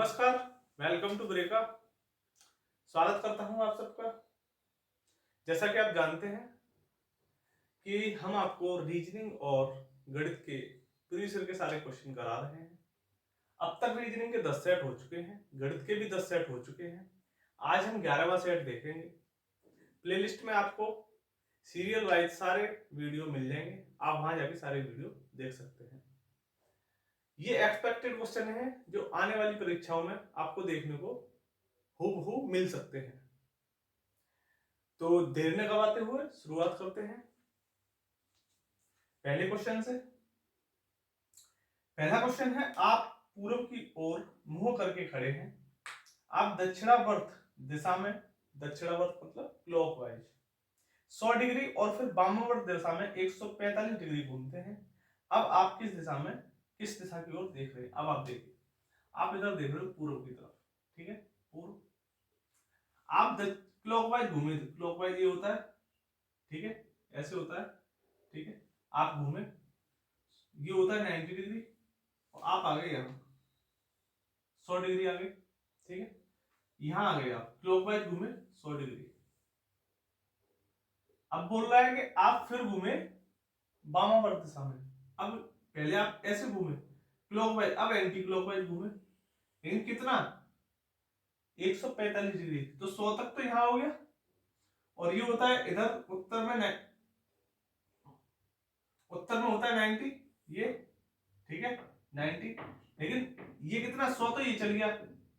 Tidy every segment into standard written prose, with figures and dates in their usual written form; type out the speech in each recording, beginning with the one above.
नमस्कार, welcome to ब्रेका। स्वागत करता हूं आप सबका। जैसा कि आप जानते हैं कि हम आपको रीजनिंग और गणित के प्रीवियस ईयर के सारे क्वेश्चन करा रहे हैं। अब तक रीजनिंग के 10 सेट हो चुके हैं, गणित के भी 10 सेट हो चुके हैं। आज हम 11वां सेट देखेंगे। प्लेलिस्ट में आपको सीरियल वाइज सारे वीडियो मिल जाएंगे, आप वहां जाके सारे वीडियो देख सकते हैं। ये एक्सपेक्टेड क्वेश्चन है जो आने वाली परीक्षाओं में आपको देखने को हूबहू मिल सकते हैं। तो देर न गवाते हुए शुरुआत करते हैं पहले क्वेश्चन से। पहला क्वेश्चन है, आप पूर्व की ओर मुंह करके खड़े हैं। आप दक्षिणावर्त दिशा में, दक्षिणावर्त मतलब क्लॉकवाइज 100 डिग्री और फिर वामावर्त दिशा में 145 डिग्री घूमते हैं। अब आप किस दिशा में, किस दिशा की ओर देख रहे हैं? अब आप देखिए, आप इधर देख रहे हो पूर्व की तरफ, ठीक है, पूर्व। आप क्लॉकवाइज घूमे, क्लॉकवाइज ये होता है, ठीक है, ऐसे होता है, ठीक है। आप घूमे, ये होता है 90 डिग्री और आप आ गए यहाँ 100 डिग्री आ गए, ठीक है। यहां आ गए आप, क्लॉकवाइज घूमे 100 डिग्री। अब बोल रहा है कि आप फिर घूमे वामावर्त दिशा में। अब पहले आप ऐसे घूमे क्लॉकवाइज, अब एंटी क्लॉकवाइज घूमे, लेकिन कितना? 145 डिग्री। तो 100 तक तो यहां हो गया, और ये होता है इधर उत्तर में, उत्तर में होता है 90, ये, ठीक है, 90। लेकिन ये कितना? 100 तो ये चल गया,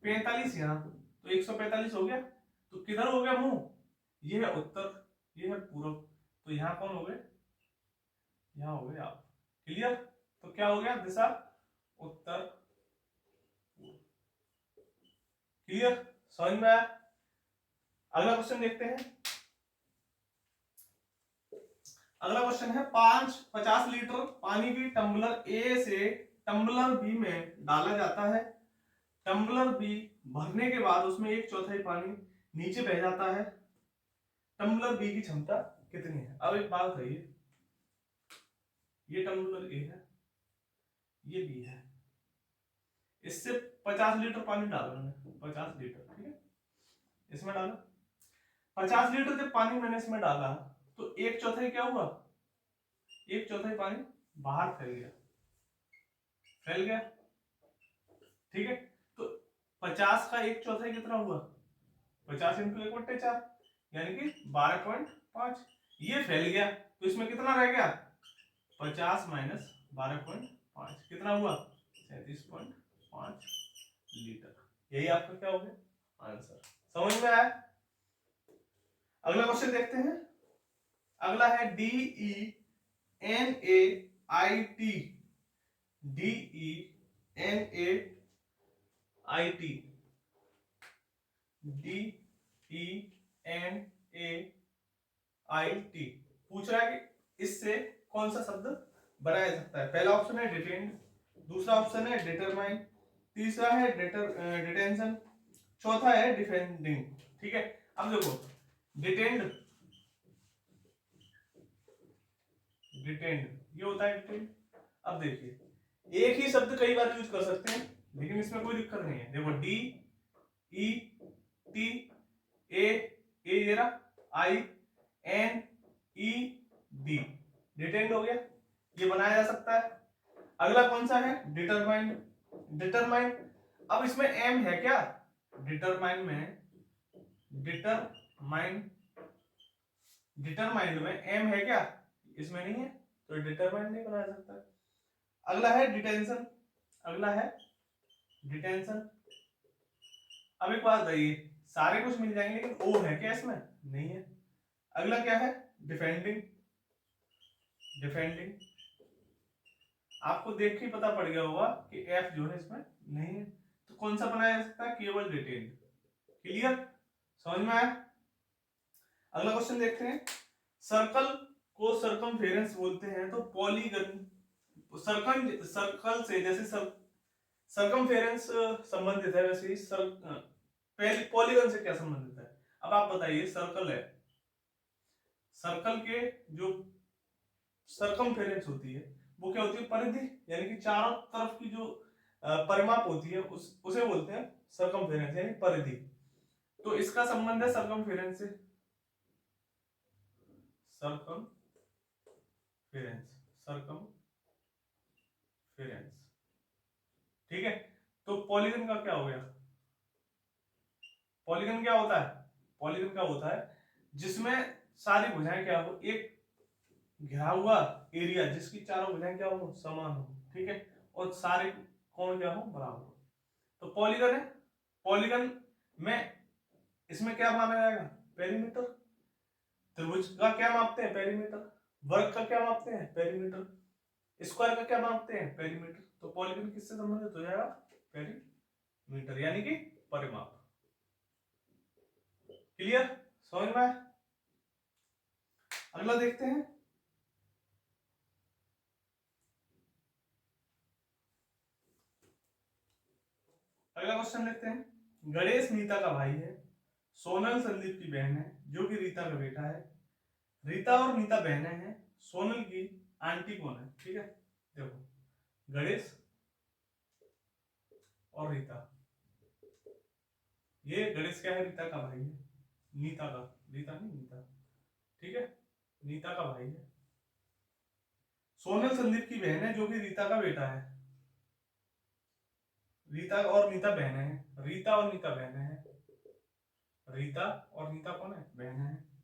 45 यहाँ, तो 145 हो गया। तो किधर हो गया मुंह? ये है उत्तर, ये है पूर्व। तो यहाँ कौन हो गए? यहाँ हो गए आप। क्लियर? तो क्या हो गया दिशा? उत्तर पूर्व। क्लियर? समझ में आया? अगला क्वेश्चन देखते हैं। अगला क्वेश्चन है, 50 लीटर पानी की टम्बलर ए से टम्बलर बी में डाला जाता है। टम्बलर बी भरने के बाद उसमें 1/4 पानी नीचे बह जाता है। टम्बलर बी की क्षमता कितनी है? अब एक बात है, ये टम्बलर ए है, ये बी है। इससे 50 लीटर पानी डाला मैंने, 50 लीटर, ठीक है, इसमें डाला 50 लीटर। जब पानी मैंने इसमें डाला तो 1/4 क्या हुआ? 1/4 पानी बाहर फैल गया, फैल गया, ठीक है। तो 50 का 1/4 कितना हुआ? 50 इंटू 1/4, यानी कि 12.5। ये फैल गया, तो इसमें कितना रह गया? 50 माइनस 12.5 कितना हुआ? 37.5 लीटर। यही आपका क्या हो गया? आंसर। समझ में आया? अगला क्वेश्चन देखते हैं। अगला है DENAIT, DENAIT, DENAIT पूछ रहा है कि इससे कौन सा शब्द बनाया जा सकता है। पहला ऑप्शन है डिटेंड, दूसरा ऑप्शन है डिटरमाइन, तीसरा है डिटेंशन, चौथा है डिफेंडिंग, ठीक है। अब देखो, डिटेंड, डिटेंड ये होता है डिटेंड। अब देखिए, एक ही शब्द कई बार यूज कर सकते हैं, लेकिन इसमें कोई दिक्कत नहीं है। देखो, DETAINED, डिटेंड हो गया, ये बनाया जा सकता है। अगला कौन सा है? Determined, determined. अब इसमें एम है क्या? डिटरमाइंड में, डिटरमाइंड, डिटरमाइंड में एम है क्या? इसमें नहीं है, तो डिटरमाइंड नहीं बनाया सकता। अगला है डिटेंशन, अगला है डिटेंशन। अब एक बात बताइए, सारे कुछ मिल जाएंगे लेकिन ओ है क्या इसमें? नहीं है। अगला क्या है? Defending, defending. आपको देख के पता पड़ गया होगा कि एफ जो है इसमें नहीं है, तो कौन सा बनाया जा सकता है? केवल डिटेंड। क्लियर? समझ में आया? अगला क्वेश्चन देखते हैं। सर्कल को सर्कमफेरेंस बोलते हैं, तो पॉलीगन, सर्कल से जैसे सर्कमफेरेंस संबंधित है, वैसे ही पॉलीगन से क्या संबंधित है? अब आप बताइए, सर्कल है, सर्कल के जो सर्कमफेरेंस होती है वो क्या होती है? परिधि, यानी कि चारों तरफ की जो परिमाप होती है उसे बोलते हैं सरकमफेरेंस यानी परिधि। तो इसका संबंध है सरकमफेरेंस से, सरकमफेरेंस, सरकमफेरेंस, ठीक है। तो पॉलीगन का क्या हो गया, पॉलीगन क्या होता है, पॉलीगन क्या होता है जिसमें सारी भुजाएं क्या हो, एक घिरा हुआ एरिया जिसकी चारों भुजाएं क्या हो, समान हो, ठीक है, और सारे कोण क्या हो, बराबर हो, तो पॉलीगन है। पॉलीगन में इसमें क्या माना जाएगा, पेरीमीटर। त्रिभुज का क्या मापते हैं, पेरीमीटर। वर्ग का क्या मापते हैं, पेरीमीटर। स्क्वायर का क्या मापते हैं, पेरीमीटर। तो पॉलीगन किससे संबंधित हो जाएगा, पेरीमीटर यानी कि परिमाप। क्लियर, समझ में आया? अगला देखते हैं। अगला क्वेश्चन देखते हैं। गणेश नीता का भाई है, सोनल संदीप की बहन है जो कि रीता का बेटा है। रीता और नीता बहनें हैं, सोनल की आंटी कौन है, ठीक है। देखो गणेश और रीता, ये गणेश क्या है, रीता का भाई है, नीता का, रीता नहीं नीता, ठीक है, नीता का भाई है। सोनल संदीप की बहन है जो कि रीता का बेटा है। रीता और नीता बहनें हैं, रीता और नीता बहनें हैं, रीता और नीता कौन है, बहनें हैं।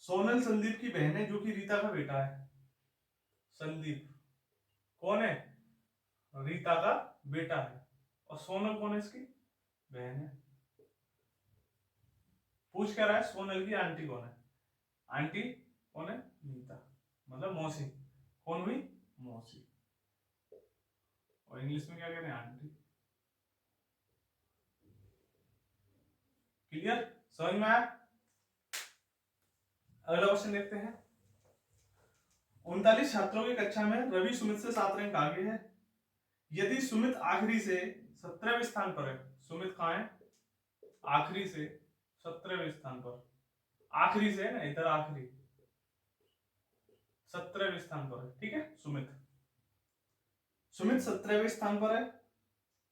सोनल संदीप की बहन है जो कि रीता का बेटा है। संदीप कौन है, रीता का बेटा है, और सोनल कौन है, इसकी बहन है। पूछ क्या रहा है, सोनल की आंटी कौन है, आंटी कौन है, नीता, मतलब मौसी, कौन हुई, मौसी, और इंग्लिश में क्या कह रहे हैं, आंटी। क्लियर, समझ में आया? अगला क्वेश्चन देखते हैं। 39 छात्रों की कक्षा में रवि सुमित से 7 रैंक आगे है। यदि सुमित आखिरी से 17वें स्थान पर है, सुमित कहां है, आखिरी से 17वें स्थान पर, आखिरी से है ना, इधर आखिरी 17वें स्थान पर है, ठीक है। सुमित सुमित 17वें स्थान पर है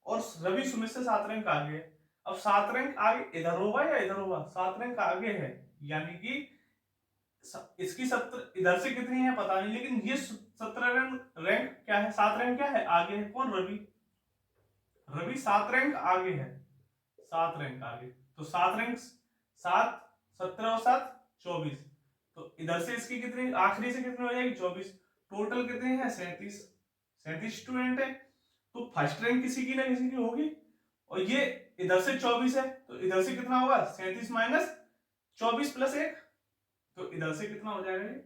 और रवि सुमित से 7 रैंक आगे है। अब 7 रैंक आगे इधर होगा या इधर होगा, 7 रैंक आगे है, यानी कि इसकी 17 इधर से कितनी है पता नहीं, लेकिन ये 17 रैंक क्या है, 7 रैंक क्या है, आगे है। कौन, रवि, रवि 7 रैंक आगे है, 7 रैंक आगे। तो 7 रैंक, 7, 17 और 7 24, तो इधर से इसकी कितनी, आखिरी से कितनी हो जाएगी, 24। टोटल कितने हैं, 37, 37 स्टूडेंट है। तो फर्स्ट रैंक किसी की ना किसी की होगी, और ये इधर से 24 है, तो इधर से कितना होगा, 37 माइनस 24 प्लस 1, तो इधर से कितना हो जाएगा, ये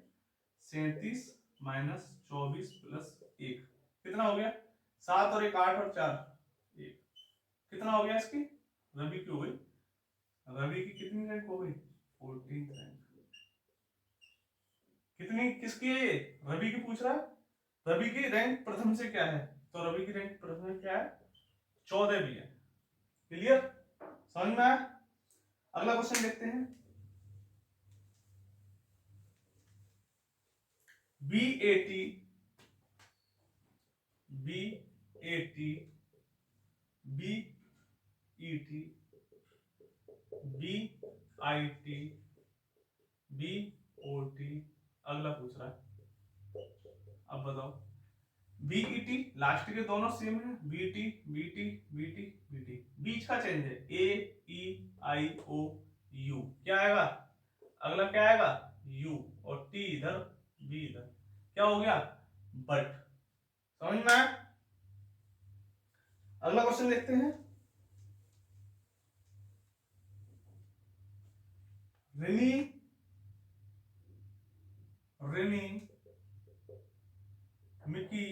37 माइनस 24 प्लस 1 कितना हो गया, 7 और 1 8 और 4 1, कितना हो गया, इसकी रवि की हो गई, रवि की कितनी रैंक हो गई, 14 रैंक। कितनी किसकी है ये, रवि की पूछ रहा है, रवि की रैंक प्रथम से क्या है, तो रवि की रैंक प्रथम से क्या है, 14 भी है। क्लियर, समझ में आया? अगला क्वेश्चन देखते हैं। B A T, B A T, B E T, B I T, B O T, अगला पूछ रहा है, अब बताओ। बीईटी लास्ट के दोनों सेम है, बीटी बीटी बीटी बीटी, बीच का चेंज है, ए ई आई ओ यू, क्या आएगा, अगला क्या आएगा, यू, और टी इधर, बी इधर, क्या हो गया, बट। समझ में आया? अगला क्वेश्चन देखते हैं। रिनी, रिनी, मिकी,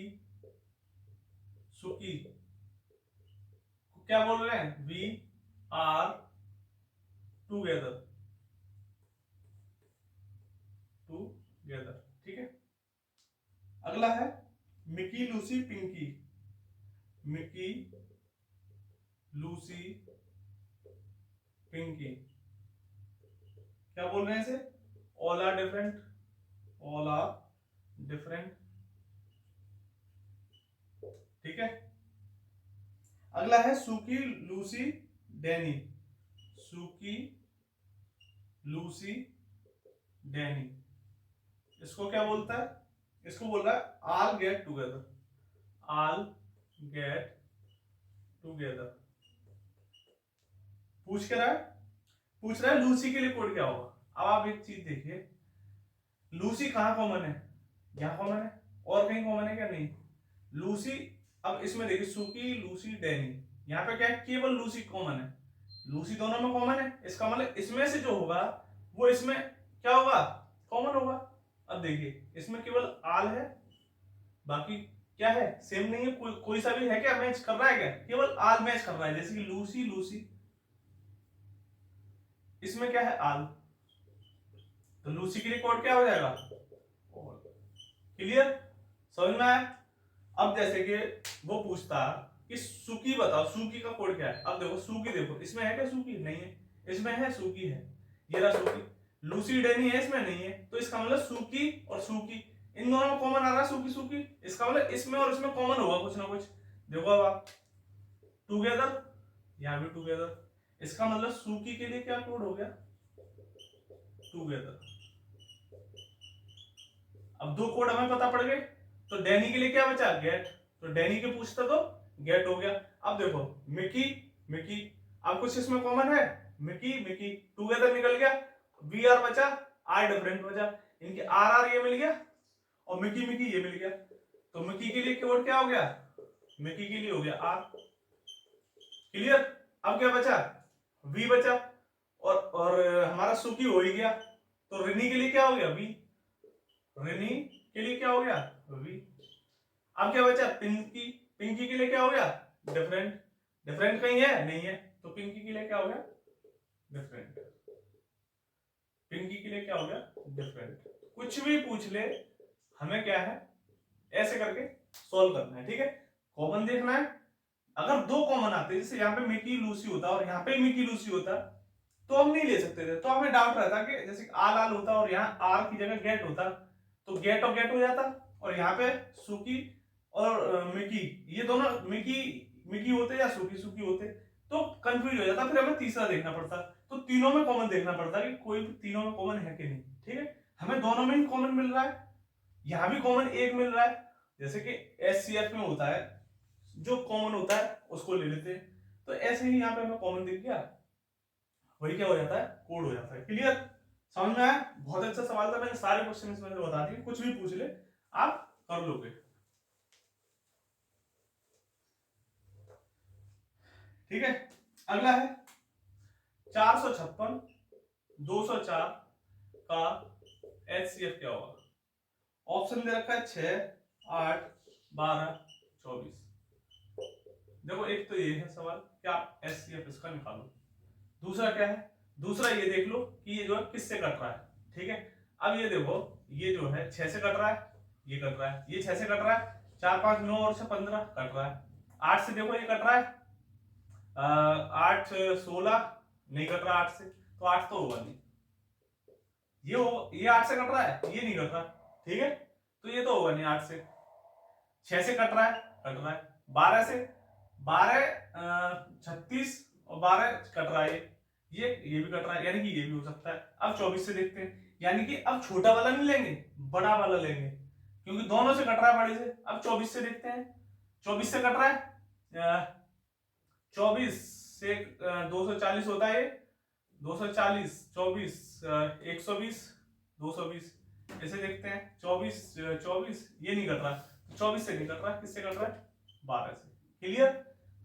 सुकी, क्या बोल रहे हैं, वी आर टूगेदर, टूगेदर, ठीक है। अगला है Mickey Lucy Pinky, Mickey Lucy Pinky, क्या बोल रहे हैं इसे, all are different, all are different, ठीक है। अगला है Suki, Lucy, Danny. Suki, Lucy, Danny, इसको क्या बोलता है? इसको बोल रहा है all get together. All get together पूछ के रहा है, पूछ रहा है लूसी के लिए कोड क्या होगा। अब आप एक चीज देखिए, लूसी कहाँ कॉमन है? यहाँ कॉमन है, और कहीं कॉमन है क्या? नहीं। लूसी, अब इसमें देखिए सुकी, लूसी, डैनी, यहाँ पे क्या है? केवल लूसी कॉमन है। लूसी दोनों में कॉमन है, इसका मतलब इसमें से जो होगा वो इसमें क्या होगा? कॉमन होगा। अब देखिए इसमें केवल आल है, बाकी क्या है? सेम नहीं है। कोई सा भी है क्या मैच कर रहा है क्या? केवल आल मैच कर रहा है, जैसे कि लूसी, लूसी, इसमें क्या है? आल। तो लूसी के लिए कोड क्या हो जाएगा? क्लियर? समझ में आया? अब जैसे कि वो पूछता कि सुकी बताओ, सुकी का कोड क्या है? अब देखो सुकी, देखो इसमें है क्या सुकी? नहीं है। इसमें है सुकी, है, ये रहा सुकी। लूसी डैनी है, इसमें नहीं है। तो इसका मतलब सुकी और सुकी इन दोनों में कॉमन आ रहा है, सुकी सुकी। इसका मतलब इसमें और इसमें कॉमन होगा कुछ ना कुछ। देखो अब आप टुगेदर, यहां भी टुगेदर, इसका मतलब सुकी के लिए क्या कोड हो गया? टुगेदर। अब दो कोड हमें पता पड़ गए, तो डैनी के लिए क्या बचा? गेट। तो डैनी के पूछता तो गेट हो गया। अब देखो मिकी, मिकी, अब कुछ इसमें कॉमन है? मिकी, मिकी, टुगेदर निकल गया, वी आर बचा, आर डिफरेंट बचा, इनके आर आर ये मिल गया और मिकी मिकी ये मिल गया। तो मिकी के लिए कोड क्या हो गया? मिकी के लिए हो गया आर। क्लियर? अब क्या बचा? वी बचा, और हमारा सुकी हो ही गया। तो रिनी के लिए क्या हो गया? वी। रिनी के लिए क्या हो गया? वी। अब क्या बचा? पिंकी, पिंकी के लिए क्या हो गया? डिफरेंट। डिफरेंट कहीं है? नहीं है। तो पिंकी के लिए क्या हो गया? डिफरेंट। पिंकी के लिए क्या हो गया? डिफरेंट। कुछ भी पूछ ले, हमें क्या है? ऐसे करके सॉल्व करना है, ठीक है? कॉमन देखना है। अगर दो कॉमन आते, जैसे यहाँ पे मिकी लूसी होता और यहाँ पे मिकी लूसी होता, तो हम नहीं ले सकते थे। तो हमें डाउट रहता कि जैसे आल आल होता और यहाँ आर की जगह गेट होता, तो गेट और गेट हो जाता, और यहाँ पे सुकी और मिकी, ये दोनों मिकी मिकी होते या सुकी सुकी होते, तो कंफ्यूज हो जाता। फिर हमें तीसरा देखना पड़ता, तो तीनों में कॉमन देखना पड़ता कि कोई तीनों में कॉमन है कि नहीं। ठीक है, हमें दोनों में ही कॉमन मिल रहा है, यहाँ भी कॉमन एक मिल रहा है। जैसे कि एचसीएफ में होता है, जो कॉमन होता है उसको ले लेते हैं। तो ऐसे ही यहाँ पे हमें कॉमन दिख गया, वही क्या हो जाता है? कोड हो जाता है। क्लियर? समझ में आया? बहुत अच्छा सवाल था, मैंने सारे क्वेश्चन इसमें से बता दिए, कुछ भी पूछ ले आप कर लोगे। ठीक है, अगला है 456 204 का एचसीएफ क्या होगा? ऑप्शन दे रखा है 6 8 12 24। देखो एक तो ये है सवाल कि आप एचसीएफ इसका निकालो। दूसरा क्या है? दूसरा ये देख लो कि ये जो है किससे कट रहा है। ठीक है, अब ये देखो, ये जो है 6 से कट रहा है, ये कट रहा है, ये 6 से कट रहा है, 4 5 9 और 15 कट रहा है। 8 से देखो ये कट रहा है, 8 16 नहीं कट रहा 8 से, तो 8 तो होगा नहीं। ये 8 से कट रहा है, ये नहीं कट रहा। ठीक है, तो ये तो होगा नहीं 8 से। 6 से कट रहा है 12 से, 12 36 और 12 कट रहा है, ये भी कट रहा है, यानी कि ये भी हो सकता है। अब 24 से देखते हैं, यानी कि अब छोटा वाला नहीं लेंगे, बड़ा वाला लेंगे, क्योंकि दोनों से कट रहा है बड़े से। अब 24 से देखते हैं, 24 से कट रहा है, 24 से 240 होता है, 240 24 120 220, ऐसे देखते हैं। 24 24 ये नहीं कट रहा, 24 से नहीं कट रहा, किससे कट रहा है? 12 से। क्लियर?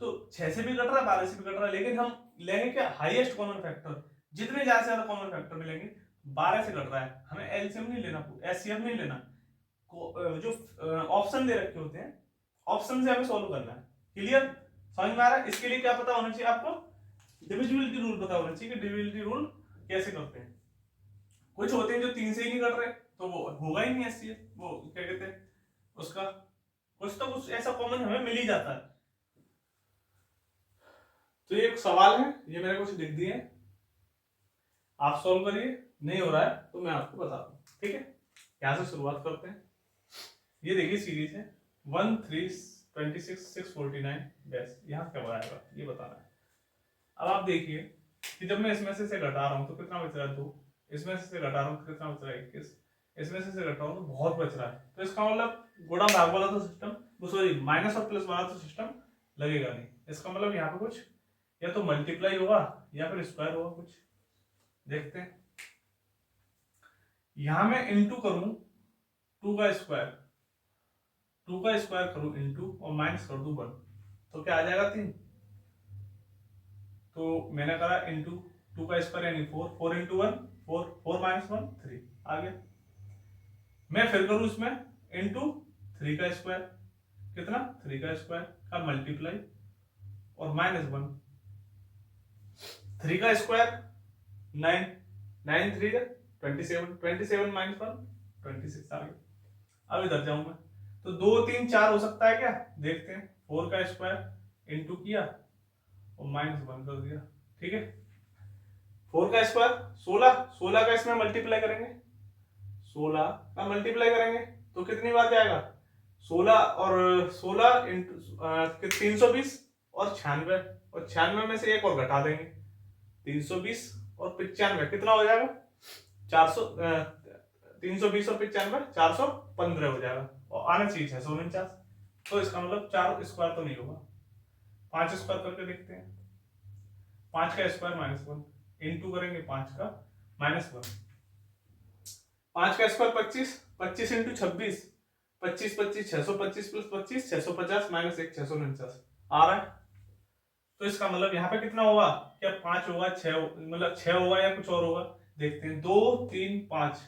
तो 6 से भी कट रहा है, 12 से भी कट रहा है, लेकिन हम लेंगे क्या? Highest common factor. जितने ज्यादा से ज्यादा कॉमन फैक्टर मिलेंगे, 12 से कट रहा है, हमें एलसीएम नहीं लेना, एचसीएफ नहीं लेना, जो ऑप्शन दे रखे होते हैं, ऑप्शन से हमें सॉल्व करना है। क्लियर? समझ में आ रहा है? इसके लिए क्या पता होना चाहिए आपको? डिविजिबिलिटी रूल पता होना चाहिए कि डिविजिबिलिटी रूल कैसे करते हैं। कुछ होते हैं जो 3 से ही नहीं कट रहे, तो वो होगा ही नहीं एचसीएफ, वो क्या कहते हैं उसका, कुछ तो कुछ ऐसा कॉमन हमें मिल ही जाता है। तो ये एक सवाल है, ये मैंने कुछ लिख दिए, आप सॉल्व करिए। नहीं हो रहा है तो मैं आपको बताता हूँ। ठीक है, यहां से शुरुआत करते हैं। ये देखिए सीरीज है 1 3 26,649 बेस। यहाँ क्या आएगा ये बताना है। अब आप देखिए कि जब मैं इसमें से घटा रहा हूँ तो कितना बच रहा है 2, इसमें से घटा रहा हूँ तो कितना बच रहा है 21, इसमें से घटा रहा हूँ तो बहुत बच रहा है। तो इसका मतलब गुणा भाग वाला तो सिस्टम, सॉरी माइनस और प्लस वाला तो सिस्टम लगेगा नहीं। इसका मतलब यहाँ पे कुछ या तो मल्टीप्लाई होगा या फिर स्क्वायर होगा कुछ। देखते हैं, यहां मैं इंटू करूं 2 का स्क्वायर, 2 का स्क्वायर करूं इंटू और माइनस कर दूं 1 तो क्या आ जाएगा 3। तो मैंने करा इंटू 2 का स्क्वायर यानी 4, 4 इंटू 1 4, 4 माइनस 1 3 आ गया। मैं फिर करूं इसमें इंटू 3 का स्क्वायर, कितना 3 का स्क्वायर का मल्टीप्लाई और माइनस 1, 3 का स्क्वायर 9, 9 3 27, 27 माइनस 1 26 आ गया। अब इधर जाऊं मैं तो 2 3 4 हो सकता है क्या, देखते हैं। 4 का स्क्वायर इंटू किया और माइनस 1 कर दिया, ठीक है। 4 का स्क्वायर 16, 16 का इसमें मल्टीप्लाई करेंगे, 16 का मल्टीप्लाई करेंगे तो कितनी बार जाएगा 16 और 16 इंटू 320 और 96, और 96 में से एक और घटा देंगे 320 और 95 कितना हो जाएगा 400, 320 और 95 415 हो जाएगा और आना चाहिए 649। तो इसका मतलब 4 स्क्वायर तो नहीं होगा, 5 स्क्वायर करके देखते हैं। 5 का स्क्वायर माइनस 1 इंटू करेंगे 5 का माइनस 1, 5 का स्क्वायर 25, 25 इंटू 26, 25 25 625 प्लस 25 650 माइनस 1 649 आ रहा है। तो इसका मतलब यहाँ पे कितना होगा, क्या 5 होगा 6 मतलब 6 होगा या कुछ और होगा, देखते हैं। 2 3 5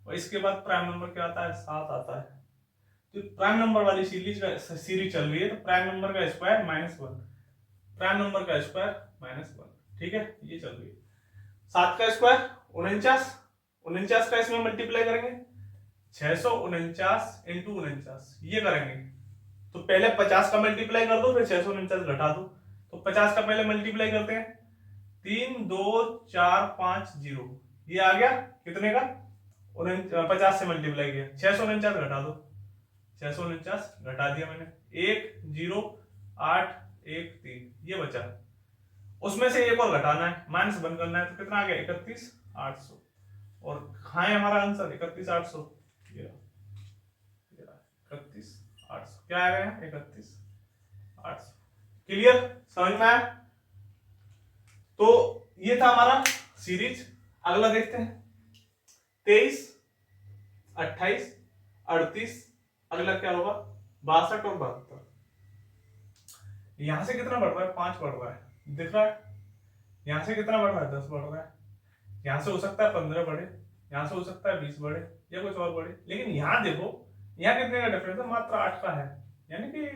और इसके बाद प्राइम नंबर क्या आता है 7 आता है। तो प्राइम नंबर वाली सीरीज चल रही है तो प्राइम नंबर का स्क्वायर माइनस 1, प्राइम नंबर का स्क्वायर माइनस 1, ठीक है ये चल रही है। 7 का स्क्वायर 49, 49 का इसमें मल्टीप्लाई करेंगे 649 इंटू 49 ये करेंगे। तो पहले 50 का मल्टीप्लाई कर दो फिर 649 घटा दो। तो 50 का पहले मल्टीप्लाई करते हैं 3 2 4 5 0 ये आ गया कितने का 50 से मल्टीप्लाई किया 649 घटा दो, 649 घटा दिया मैंने 1 0 8 1 3 ये बचा। उसमें से एक और घटाना है माइनस 1 करना है तो कितना आ गया 31 800 और हाँ है हमारा आंसर 31 800 31 800 क्या आ गया 31 800। क्लियर समझ में आया। तो ये था हमारा सीरीज। अगला देखते हैं 23 28 38 अगला क्या होगा 62 और 72। यहां से कितना बढ़ रहा है 5 बढ़ रहा है दिख रहा है, यहां से कितना बढ़ रहा है 10 बढ़ रहा है, यहां से हो सकता है 15 बढ़े, यहां से हो सकता है 20 बढ़े या कुछ और बढ़े। लेकिन यहां देखो यहाँ कितने का डिफरेंस है मात्र 8 का है, यानी कि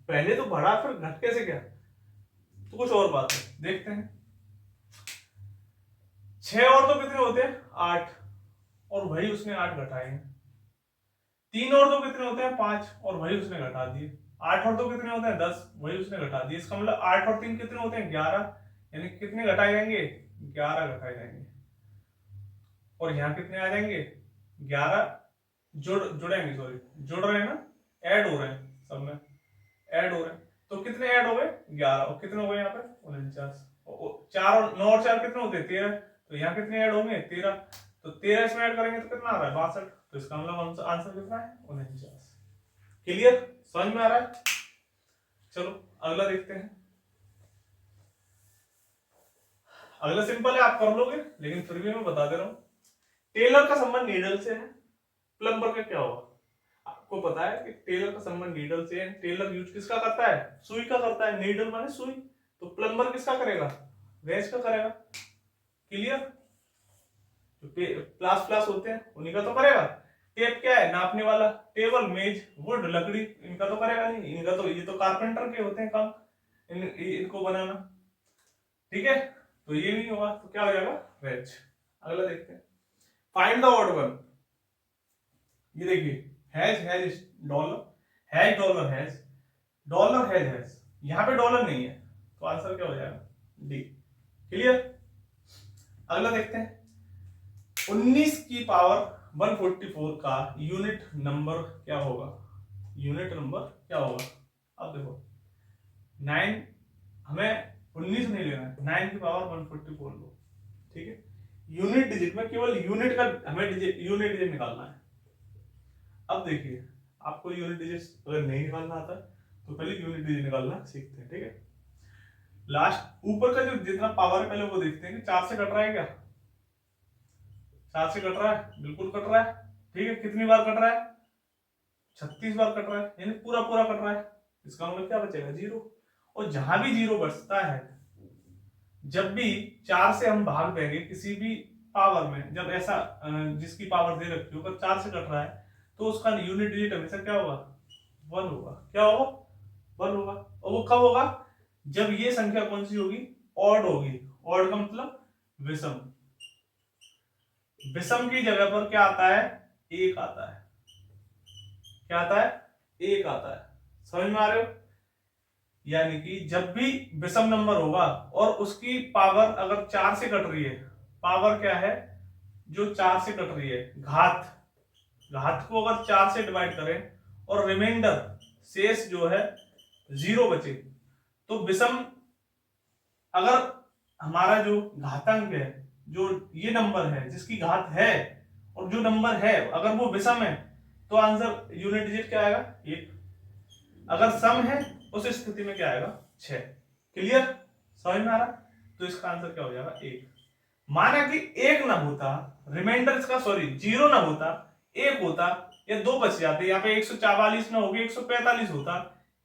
पहले तो बढ़ा फिर घट कैसे गया तो कुछ और बात है। देखते हैं 6 और तो कितने होते हैं 8 और वही उसने 8 घटाए हैं। 3 और तो कितने होते हैं 5 और वही उसने घटा दिए। 8 और तो कितने होते हैं 10 वही उसने घटा दिए। इसका मतलब 8 और 3 कितने होते हैं 11, यानी कितने घटाए जाएंगे 11 घटाए जाएंगे। और यहाँ कितने आ जाएंगे 11 जुड़ेंगे, सॉरी जुड़ रहे हैं ना, ऐड हो रहे हैं, सब में ऐड हो रहे हैं। तो कितने ऐड हो गए 11 और कितने हो गए यहाँ पे 49। 4 और 9 और 4 कितने होते हैं 13, तो यहाँ कितने ऐड होंगे 13, तो 13 इसमें ऐड करेंगे तो कितना आ रहा है 62। तो इसका मतलब आंसर कितना है 49। क्लियर समझ में आ रहा है। चलो अगला देखते हैं। अगला सिंपल है आप कर लोगे लेकिन फिर भी मैं बता दे रहा हूं। टेलर का संबंध नीडल से है, प्लम्बर का क्या होगा। आपको पता है कि टेलर का संबंध नीडल से है। टेलर यूज किसका करता है सुई का करता है, नीडल माने सुई, तो प्लम्बर किसका करेगा वेज का करेगा। क्लियर, जो प्लास प्लास होते हैं उन्हीं का तो करेगा। टेप क्या है नापने वाला, टेबल मेज वुड लकड़ी इनका तो करेगा नहीं, इनका तो ये तो कारपेंटर के होते हैं काम इनको बनाना, ठीक है। तो ये नहीं होगा तो क्या हो जाएगा वेज। अगला देखते हैं फाइंड द ऑड वन। ये देखिए has dollar has dollar has dollar has has, यहां पे डॉलर नहीं है तो आंसर क्या हो जाएगा डी। क्लियर, अगला देखते हैं 19 की पावर 144 का यूनिट नंबर क्या होगा, यूनिट नंबर क्या होगा। अब देखो 9, हमें 19 नहीं लेना है, 9 की पावर 144 लो, ठीक है। यूनिट डिजिट में केवल यूनिट का हमें यूनिट डिजिट निकालना है। अब देखिए आपको यूनिट डिजिट अगर नहीं निकालना आता तो पहले यूनिट डिजिट निकालना सीखते हैं, ठीक है। लास्ट ऊपर का जो जितना पावर है पहले वो देखते हैं कि 4 से कट रहा है क्या, 4 से कट रहा है, बिल्कुल कट रहा है, ठीक है। कितनी बार कट रहा है, 36 बार कट रहा है, यानी पूरा पूरा कट रहा है। इसका मतलब क्या बचेगा, 0। और जहां भी 0 बचता है, जब भी 4 से हम भाग देंगे किसी भी पावर में, जब ऐसा जिसकी पावर दे रखी हो, अगर 4 से कट रहा है तो उसका यूनिट डिजिट हमेशा क्या होगा, 1 होगा। क्या होगा, 1 होगा। और वो कब होगा, जब ये संख्या कौन सी होगी, ऑड होगी। ऑड का मतलब विषम। विषम की जगह पर क्या आता है, 1 आता है। क्या आता है, 1 आता है। समझ में आ रहे हो, यानी कि जब भी विषम नंबर होगा और उसकी पावर अगर 4 से कट रही है, पावर क्या है, जो 4 से कट रही है, घात को अगर 4 से डिवाइड करें और रिमाइंडर शेष जो है 0 बचे, तो विषम, अगर हमारा जो घातांक है, जो ये नंबर है जिसकी घात है और जो नंबर है अगर वो विषम है, तो आंसर यूनिट डिजिट क्या आएगा, 1। अगर सम है उस स्थिति में क्या आएगा, 6। क्लियर, समझ में आ रहा। तो इसका आंसर क्या हो जाएगा, 1। माना कि 1 ना होता, रिमाइंडर इसका सॉरी 0 ना होता, 1 होता, या 2 बच जाते, यहाँ पे 144 ना होगी 145 होता,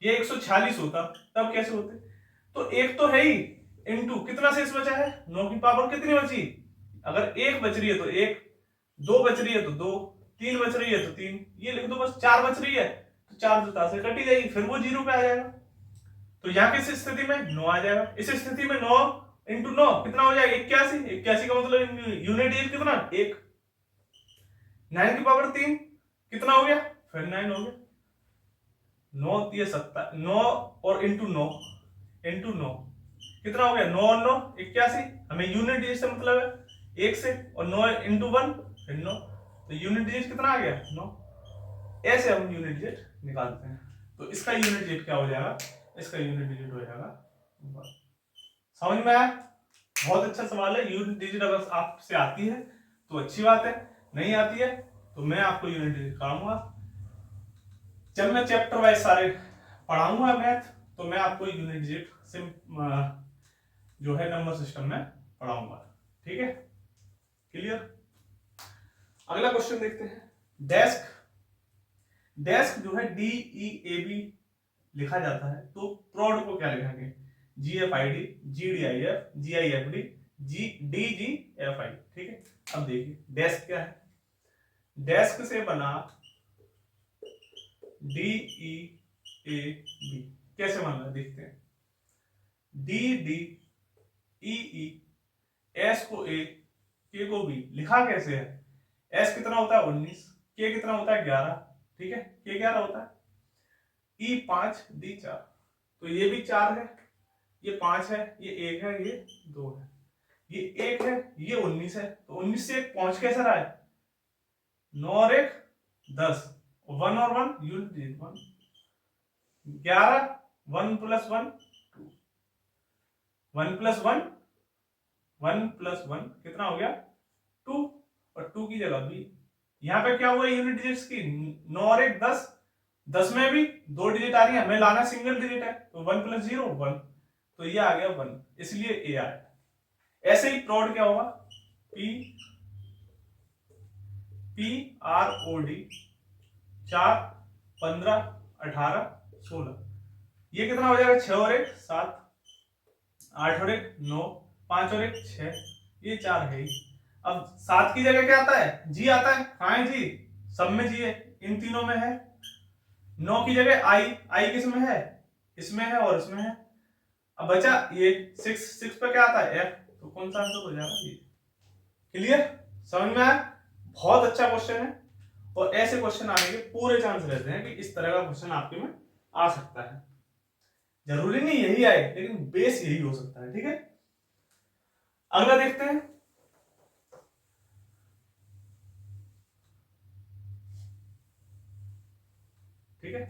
या 146 होता, तब कैसे होते। तो 1 तो है ही, इनटू कितना शेष बचा है, 9 की पावर कितनी बची, अगर 1 बच रही है तो 1, 2 बच रही है तो 2, 3 बच रही है तो 3, ये लिख दो बस। 4 बच रही है तो 4 जोता से कटी जाएगी, फिर वो 0 पे आ जाएगा। तो यहाँ किस स्थिति में 9 आ जाएगा। इस स्थिति में 9 इंटू 9 कितना हो जाएगा, 81। 81 का मतलब यूनिट डिजिट कितना, 1। 9 की पावर 3 कितना हो गया, फिर 9 हो गया। 9 ये 7, 9 और इंटू 9 कितना हो गया, 9 और 9 81। हमें यूनिट डिजिट से मतलब है 1 से, और 9 इंटू 1 फिर 9, तो यूनिट डिजिट कितना आ गया, 9। ऐसे हम यूनिट डिजिट निकालते हैं। तो इसका यूनिट डिजिट क्या हो जाएगा, इसका यूनिट डिजिट हो जाएगा 1। समझ में आया, बहुत अच्छा सवाल है। यूनिट डिजिट अगर आपसे आती है तो अच्छी बात है, नहीं आती है तो मैं आपको यूनिट डिजिट कराऊंगा। जब मैं चैप्टर वाइज सारे पढ़ाऊंगा मैथ, तो मैं आपको यूनिट डिजिट से जो है नंबर सिस्टम में पढ़ाऊंगा, ठीक है। क्लियर, अगला क्वेश्चन देखते हैं। डेस्क, डेस्क जो है DEAB लिखा जाता है, तो प्रोड को क्या लिखेंगे, GFID, GDIF, GIFD, DGFI, ठीक है। अब देखिए डेस्क क्या है, डेस्क से बना DEAB कैसे बना, देखते हैं। DDEE, S को A, K को B, लिखा कैसे है, S कितना होता है 19, K कितना होता है 11, ठीक है, K 11 होता है, E 5, D 4, तो ये भी 4 है, ये 5 है, ये 1 है, ये 2 है, ये 1 है, ये 19 है, तो 19 से 1 पहुंच कैसे रहा है, 9 और 1 10, 1 और 1 unit digit 1, 11, 1 plus 1 2, 1 plus 1 1 plus 1 कितना हो गया 2, और 2 की जगह भी यहाँ पे क्या हुआ यूनिट डिजिट्स की, 9 और 1 10, 10 में भी 2 डिजिट आ रही है, हमें लाना सिंगल डिजिट है, तो 1 प्लस 0 1, तो ये आ गया 1, इसलिए ए आया। ऐसे ही प्रोड क्या होगा, PROD 4 15 18 16, ये कितना हो जाएगा, 6 और 1 7, 8 और 1 9, 5 और 1 6, ये 4 है ही। अब 7 की जगह क्या आता है, जी आता है, हाँ है जी, सब में जी है, इन तीनों में है। 9 की जगह आई किस में है, इसमें है और इसमें है। अब बचा ये 6 पे क्या आता है, एफ, तो कौन सा आंसर हो जाएगा ये। क्लियर, समझ में आया, बहुत अच्छा क्वेश्चन है। और ऐसे क्वेश्चन आने के पूरे चांस रहते हैं कि इस तरह का क्वेश्चन आपके में आ सकता है। जरूरी नहीं यही आए, लेकिन बेस यही हो सकता है, ठीक है। अगला देखते हैं। ठीक है,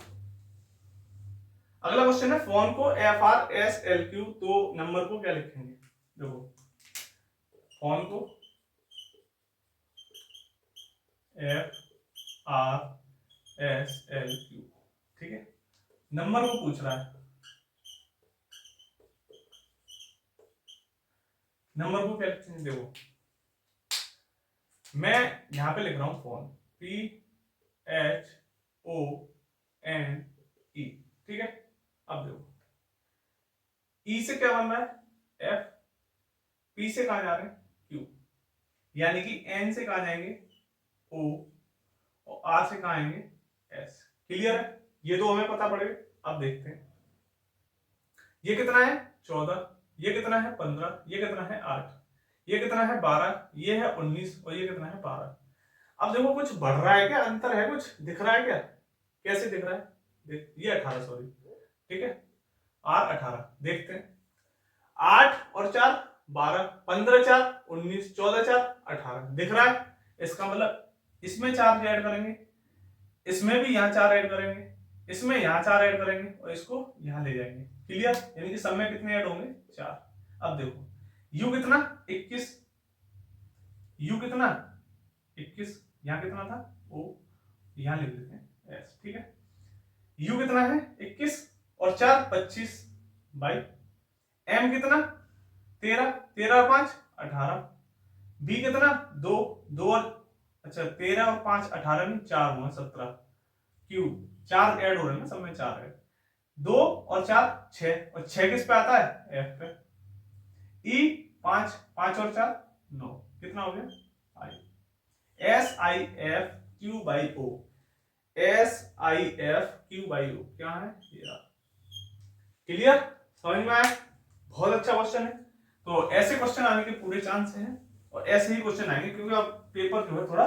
अगला क्वेश्चन है फोन को FRSLQ, तो नंबर को क्या लिखेंगे? देखो फोन को FRSLQ, ठीक है, नंबर को पूछ रहा है, नंबर को क्या लिखेंगे? देखो मैं यहां पे लिख रहा हूं फोन, PHONE, ठीक है। अब देखो ई से क्या बन रहा है? F, P से कहा जा रहे हैं Q, यानी कि N से कहा जाएंगे O और R से कहा आएंगे S। क्लियर है? ये दो हमें पता पड़ेगा। अब देखते हैं ये कितना है 14, ये कितना है 15, ये कितना है 8, ये कितना है 12, ये है 19 और ये कितना है 12। अब देखो कुछ बढ़ रहा है क्या? अंतर है कुछ दिख रहा है क्या? कैसे दिख रहा है? देख ये 18, सॉरी, ठीक है, R 18। देखते हैं 8 और 4 12, 15 4 19, 14 4 18 दिख रहा है। इसका मतलब इसमें 4 ऐड करेंगे, इसमें भी यहाँ 4 ऐड करेंगे, इसमें यहाँ 4 ऐड करेंगे और इसको यहाँ ले जाएंगे। क्लियर? यानी कि सब में कितने ऐड होंगे? 4। अब देखो U कितना 21, U कितना 21, यहाँ कितना था O, यहाँ लिख देते हैं S, ठीक है। U कितना है 21 और 4 25 बाई M कितना 13, 13 और 5 18, B कितना 2, 2 और अच्छा 13 और 5 18 नहीं 4 हुआ 17, Q 4 ऐड हो रहे हैं ना, सब में 4 है, 2 और 4 6 और 6 किस पे आता है? F पे। E 5, 5 और 4 9, कितना हो गया? I। SIFQ by O, SIFQ by O क्या है? क्लियर? समझ में आया? बहुत अच्छा क्वेश्चन है। तो ऐसे क्वेश्चन आने के पूरे चांस हैं और ऐसे ही क्वेश्चन आएंगे, क्योंकि अब पेपर जो है थोड़ा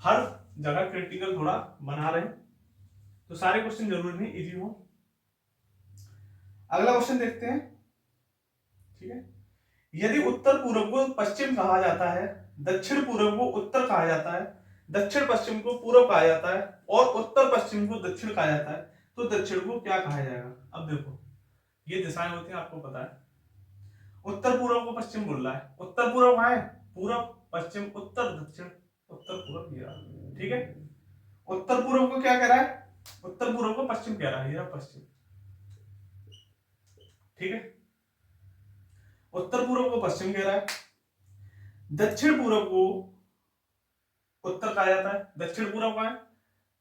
हर जगह क्रिटिकल थोड़ा बना रहे हैं, तो सारे क्वेश्चन जरूरी नहीं इजी हो। अगला क्वेश्चन देखते हैं, ठीक है। यदि उत्तर पूर्व को पश्चिम कहा जाता है, दक्षिण पूर्व को उत्तर कहा जाता है, दक्षिण पश्चिम को पूर्व कहा जाता है और उत्तर पश्चिम को दक्षिण कहा जाता है, तो दक्षिण को क्या कहा जाएगा? अब देखो ये दिशाएं होती हैं, आपको पता है। उत्तर पूर्व को पश्चिम बोल रहा है, उत्तर पूर्व कहां है? पूर्व, पश्चिम, उत्तर, दक्षिण, उत्तर पूर्व ये रहा, ठीक है। उत्तर पूर्व को क्या कह रहा है? उत्तर पूर्व को पश्चिम कह रहा है, ये पश्चिम, ठीक है। उत्तर पूर्व को पश्चिम कह रहा है, दक्षिण पूर्व को उत्तर कहा जाता है। दक्षिण पूर्व कहां है?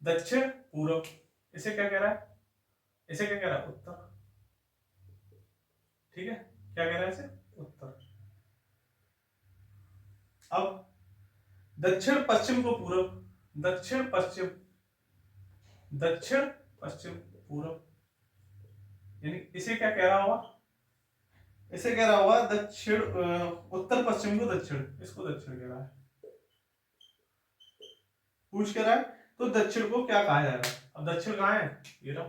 दक्षिण पूर्व, इसे क्या कह रहा है? इसे क्या कह रहा है? उत्तर, ठीक है। क्या कह रहा है इसे? उत्तर। अब दक्षिण पश्चिम को पूर्व, दक्षिण पश्चिम, दक्षिण पश्चिम पूर्व, यानी इसे क्या कह रहा होगा? इसे कह रहा होगा दक्षिण, उत्तर पश्चिम को दक्षिण, इसको दक्षिण कह रहा है, पूछ कह रहा है। तो दक्षिण को क्या कहा जाएगा? अब दक्षिण कहाँ है? ये रहा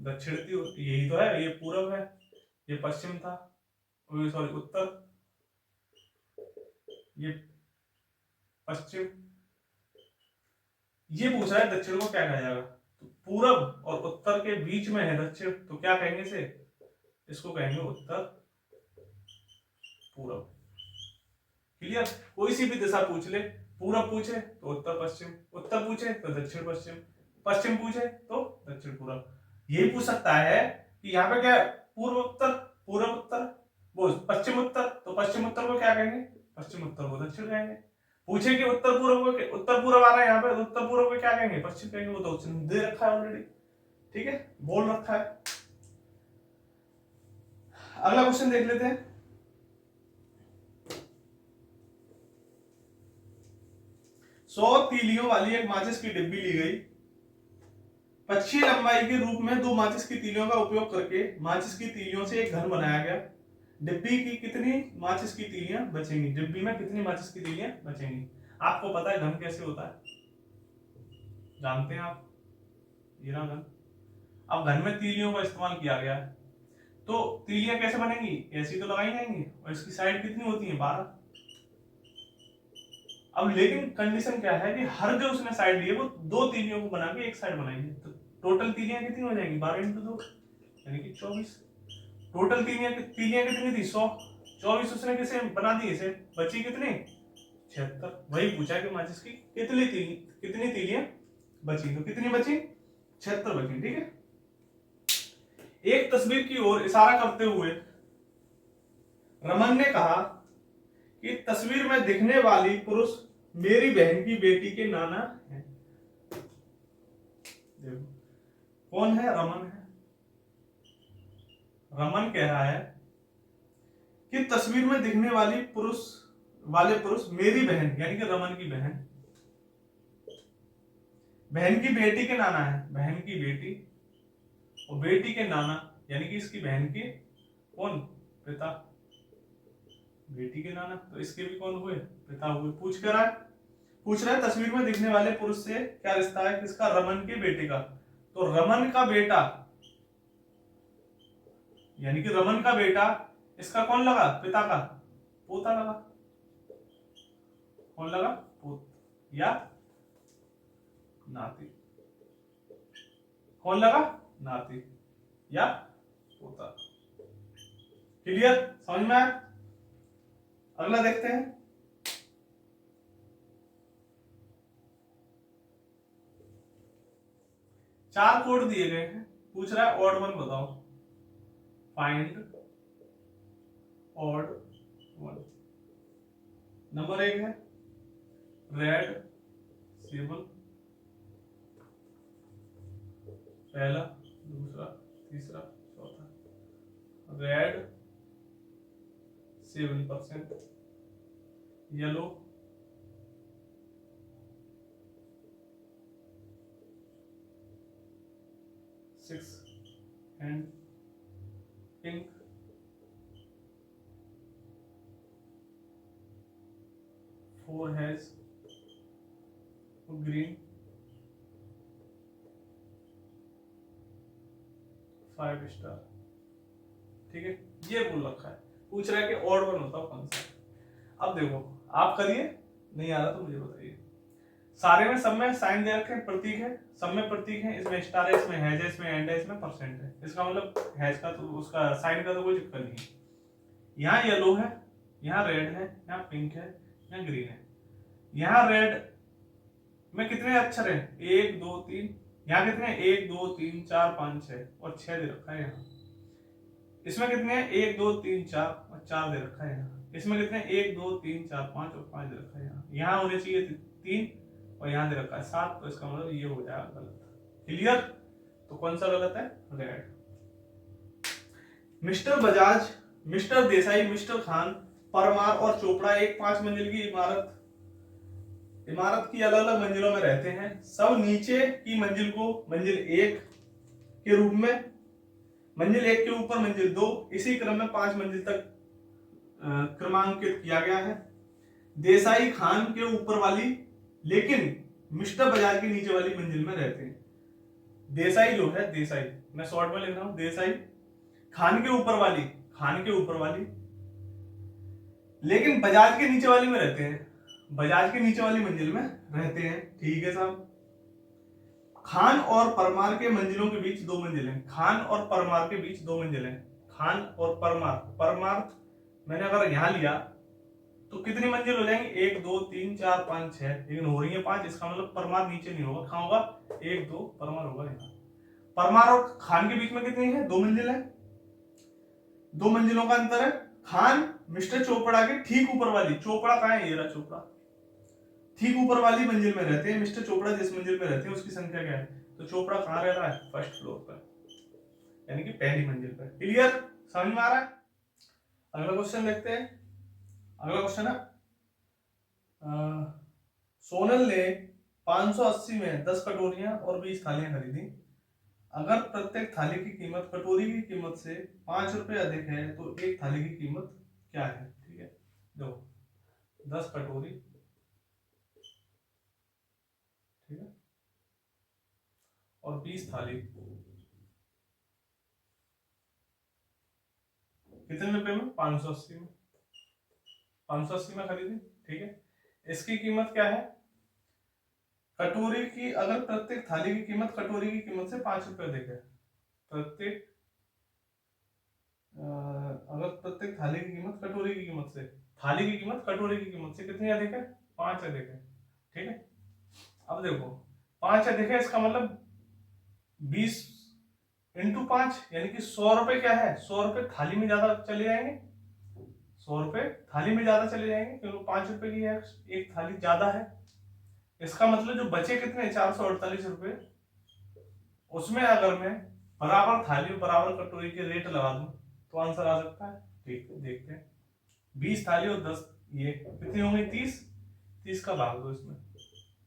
दक्षिण, यही तो है, ये पूर्व है, ये पश्चिम था, सॉरी उत्तर, ये पश्चिम, ये पूछ रहा है दक्षिण को क्या कहा जाएगा? तो पूर्व और उत्तर के बीच में है दक्षिण, तो क्या कहेंगे इसे? इसको कहेंगे उत्तर पूर्व। क्लियर? कोई सी भी दिशा पूछ ले, पूर्व पूछे तो उत्तर पश्चिम, उत्तर पूछे तो दक्षिण पश्चिम, पश्चिम पूछे तो दक्षिण पूर्व। यही पूछ सकता है कि यहाँ पे क्या है? पूर्व उत्तर, पूर्व उत्तर, वो पश्चिम उत्तर, तो पश्चिम उत्तर को क्या कहेंगे? पश्चिम उत्तर को दक्षिण कहेंगे। पूछे कि उत्तर पूर्व को, उत्तर पूर्व आ रहा है यहाँ पे, उत्तर पूर्व को क्या कहेंगे? पश्चिम कहेंगे, वो तो दे रखा है ऑलरेडी, ठीक है, बोल रखा है। अगला क्वेश्चन देख लेते हैं। 100 तीलियों वाली एक माचिस की डिब्बी ली गई, 25 लंबाई के रूप में 2 माचिस की तीलियों का उपयोग करके माचिस की तीलियों से एक घन बनाया गया। डिब्बी की कितनी माचिस की तीलियां बचेंगी? डिब्बी में कितनी माचिस की तीलियां बचेंगी? आपको पता है घन कैसे होता है, जानते हैं आप, ये रहा घन। अब घन में तीलियों का इस्तेमाल किया गया है, तो तीलियां कैसे बनेंगी? ऐसी तो लगाई जाएंगी, और इसकी साइड कितनी होती है? 12। अब लेकिन कंडीशन क्या है कि हर जो उसने साइड ली है वो 2 तीलियों को बना के एक साइड बनाई है, तो टोटल तीलियां कितनी हो जाएंगी 12 इंटू 2 यानी कि 24। टोटल तीलियां तीलियां कितनी थी 100, 24 उसने किसे बना दी इसे, बची कितनी 76। वही पूछा कि माचिस की कितनी तीलियां बची, तो कितनी बची 76 बची। ठीक है, एक तस्वीर की ओर इशारा करते हुए रमन ने कहा कि तस्वीर में दिखने वाली पुरुष मेरी बहन की बेटी के नाना है। देखो कौन है, रमन है। रमन कह रहा है कि तस्वीर में दिखने वाले पुरुष मेरी बहन यानी कि रमन की बहन की बेटी के नाना है, बहन की बेटी और बेटी के नाना यानी कि इसकी बहन के कौन, पिता, बेटी के नाना, तो इसके भी कौन हुए, पिता हुए। पूछ रहा है तस्वीर में दिखने वाले पुरुष से क्या रिश्ता है, किसका, रमन के बेटे का। तो रमन का बेटा यानी कि रमन का बेटा इसका कौन लगा, पिता का पोता लगा। कौन लगा, पोत या नाती। कौन लगा, नाती या पोता। क्लियर, समझ में आया। अगला देखते हैं। चार कोड दिए गए हैं, पूछ रहा है ऑड वन बताओ, फाइंड ऑड वन। नंबर 1 है रेड सेबल, पहला, दूसरा, तीसरा, चौथा। Red 7%, yellow 6 and pink 4 has, green 5 star. ठीक है, ये बोल रखा है। पूछ रहा है कि ऑड वन होता कौन सा। अब देखो आप करिए, नहीं आ रहा तो मुझे बताइए। सारे में सब में साइन दे रखे हैं, प्रतीक है, सब में प्रतीक है, इसमें स्टार है, इसमें हैज है, इसमें एंड है, इसमें परसेंट है। इसका मतलब हैज का तो उसका साइन का तो कोई चक्कर नहीं है। यहाँ येलो है, यहाँ रेड है, यहाँ पिंक है, यहाँ ग्रीन है। यहाँ रेड में कितने अक्षर है, 1 2 3, यहाँ कितने 1 2 3 4 5 6 और 6 दे रखा है यहाँ। इसमें कितने हैं 1 2 3 4 और 4 दे रखा है यहाँ। इसमें कितने 1 2 3 4 5 और 5 दे रखा है यहाँ। यहाँ होने चाहिए 3 और यहाँ दे रखा है 7, तो इसका मतलब ये हो जाएगा गलत। क्लियर, तो कौन सा गलत है, red. Mister Bajaj, mister Desai, mister Khan, Parmar और चोपड़ा एक 5 मंजिल की इमारत की अलग अलग मंजिलों में रहते हैं। सब नीचे की मंजिल को मंजिल 1 के रूप में, मंजिल 1 के ऊपर मंजिल 2, इसी क्रम में 5 मंजिल तक क्रमांकित किया गया है। देसाई खान के ऊपर वाली लेकिन मिस्टर बजाज के नीचे वाली मंजिल में रहते हैं। देसाई जो है, देसाई मैं शॉर्ट में लिख रहा हूं, देसाई खान के ऊपर वाली लेकिन बजाज के नीचे वाली में रहते हैं, बजाज के नीचे वाली मंजिल में रहते हैं। ठीक है साहब। खान और परमार के मंजिलों के बीच 2 मंजिलें, खान और परमार के बीच 2 मंजिलें। खान और परमार मैंने अगर यहां लिया तो कितनी मंजिल हो जाएंगी, 1 2 3 4 5 6, लेकिन हो रही है 5, इसका मतलब परमार नीचे नहीं होगा, कहां होगा 1 2, परमार होगा यहाँ। परमार और खान के बीच में कितनी है, 2 मंजिल है, 2 मंजिलों का अंतर है। खान मिस्टर चोपड़ा के ठीक ऊपर वाली, चोपड़ा कहां है, ये रहा चोपड़ा, ठीक ऊपर वाली मंजिल में रहते हैं। मिस्टर चोपड़ा जिस मंजिल में रहते हैं उसकी संख्या क्या है, तो चोपड़ा कहां रह रहा है, फर्स्ट फ्लोर पर, यानी कि पहली मंजिल पर। क्लियर, समझ में आ रहा है। अगला क्वेश्चन देखते हैं। अगला क्वेश्चन है सोनल ने 580 में 10 कटोरियां और 20 थालियां खरीदी। अगर प्रत्येक थाली की कीमत कटोरी की कीमत से 5 रुपए अधिक है तो एक थाली की कीमत क्या है। ठीक है, देखो 10 कटोरी, ठीक है, और 20 थाली, कितने रुपए में, 580 में, 580 में खरीदी। ठीक है, इसकी कीमत क्या है, कटोरी की अगर प्रत्येक थाली की कीमत कटोरी की कीमत से 5 रुपए अधिक है, प्रत्येक अगर प्रत्येक थाली की कीमत कटोरी की कीमत से, थाली की कीमत कटोरी की कीमत से कितनी अधिक है? 5 अधिक है। ठीक है, अब देखो 5 अधिक है, इसका मतलब 20 इंटू 5 यानी कि 100 रुपए क्या है, 100 रुपए थाली में ज्यादा चले जाएंगे, 100 रुपए थाली में ज्यादा चले जाएंगे क्योंकि 5 रुपए की है, एक थाली ज्यादा है। इसका मतलब जो बचे कितने 448 रुपए, उसमें अगर मैं बराबर थाली और बराबर कटोरी के रेट लगा दूं तो आंसर आ सकता है। ठीक है, देखते हैं। 20 थाली और 10 ये कितनी होंगी? 30। 30 का भाग दो इसमें,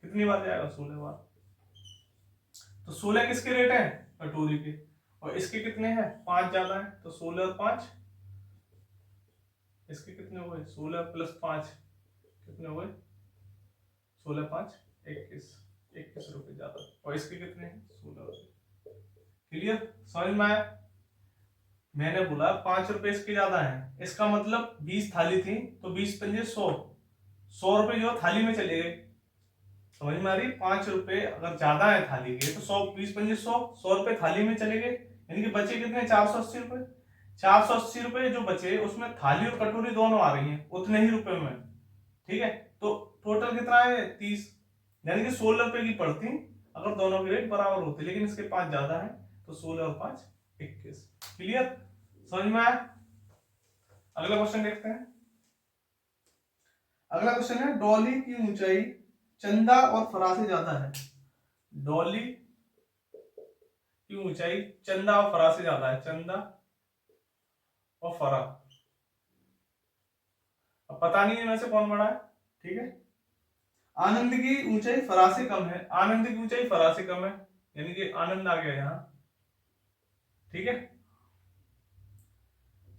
कितनी बार जाएगा? 16 बार। तो 16 किसके रेट है? कटोरी के। और इसके कितने हैं? 5 ज्यादा है, तो 16 और 5 इसके कितने हो गए? 16 प्लस 5 कितने हो गए? 16 5 21, 21 रुपए ज्यादा। और इसके कितने हैं? 16 रुपए। क्लियर? समझ में आया? मैंने बोला 5 रुपए इसके ज्यादा है, इसका मतलब 20 थाली थी तो 20 पंजे 100, 100 रुपए जो थाली में चले गए। समझ में आ रही? 5 रुपए अगर ज्यादा है थाली के तो 100, 20 पंजे 100, 100 रुपए थाली में चले गए, यानी कि बचे कितने? 480 रुपए। 480 रुपए जो बचे उसमें थाली और कटोरी दोनों आ रही है उतने ही रुपए में। ठीक है, तो टोटल कितना है? 30, यानी कि 16 रुपए की पड़ती अगर दोनों के रेट बराबर होते, लेकिन इसके 5 ज्यादा है तो 16 और 5 21। क्लियर? समझ में आया? अगला क्वेश्चन देखते हैं। अगला क्वेश्चन है, डॉली की ऊंचाई चंदा और फरा से ज्यादा है। डॉली की ऊंचाई चंदा और फरा से ज्यादा है, चंदा और फरा। अब पता नहीं है इनमें से कौन बड़ा है। ठीक है, आनंद की ऊंचाई फरा से कम है, आनंद की ऊंचाई फरा से कम है, यानी कि आनंद आ गया यहां। ठीक है,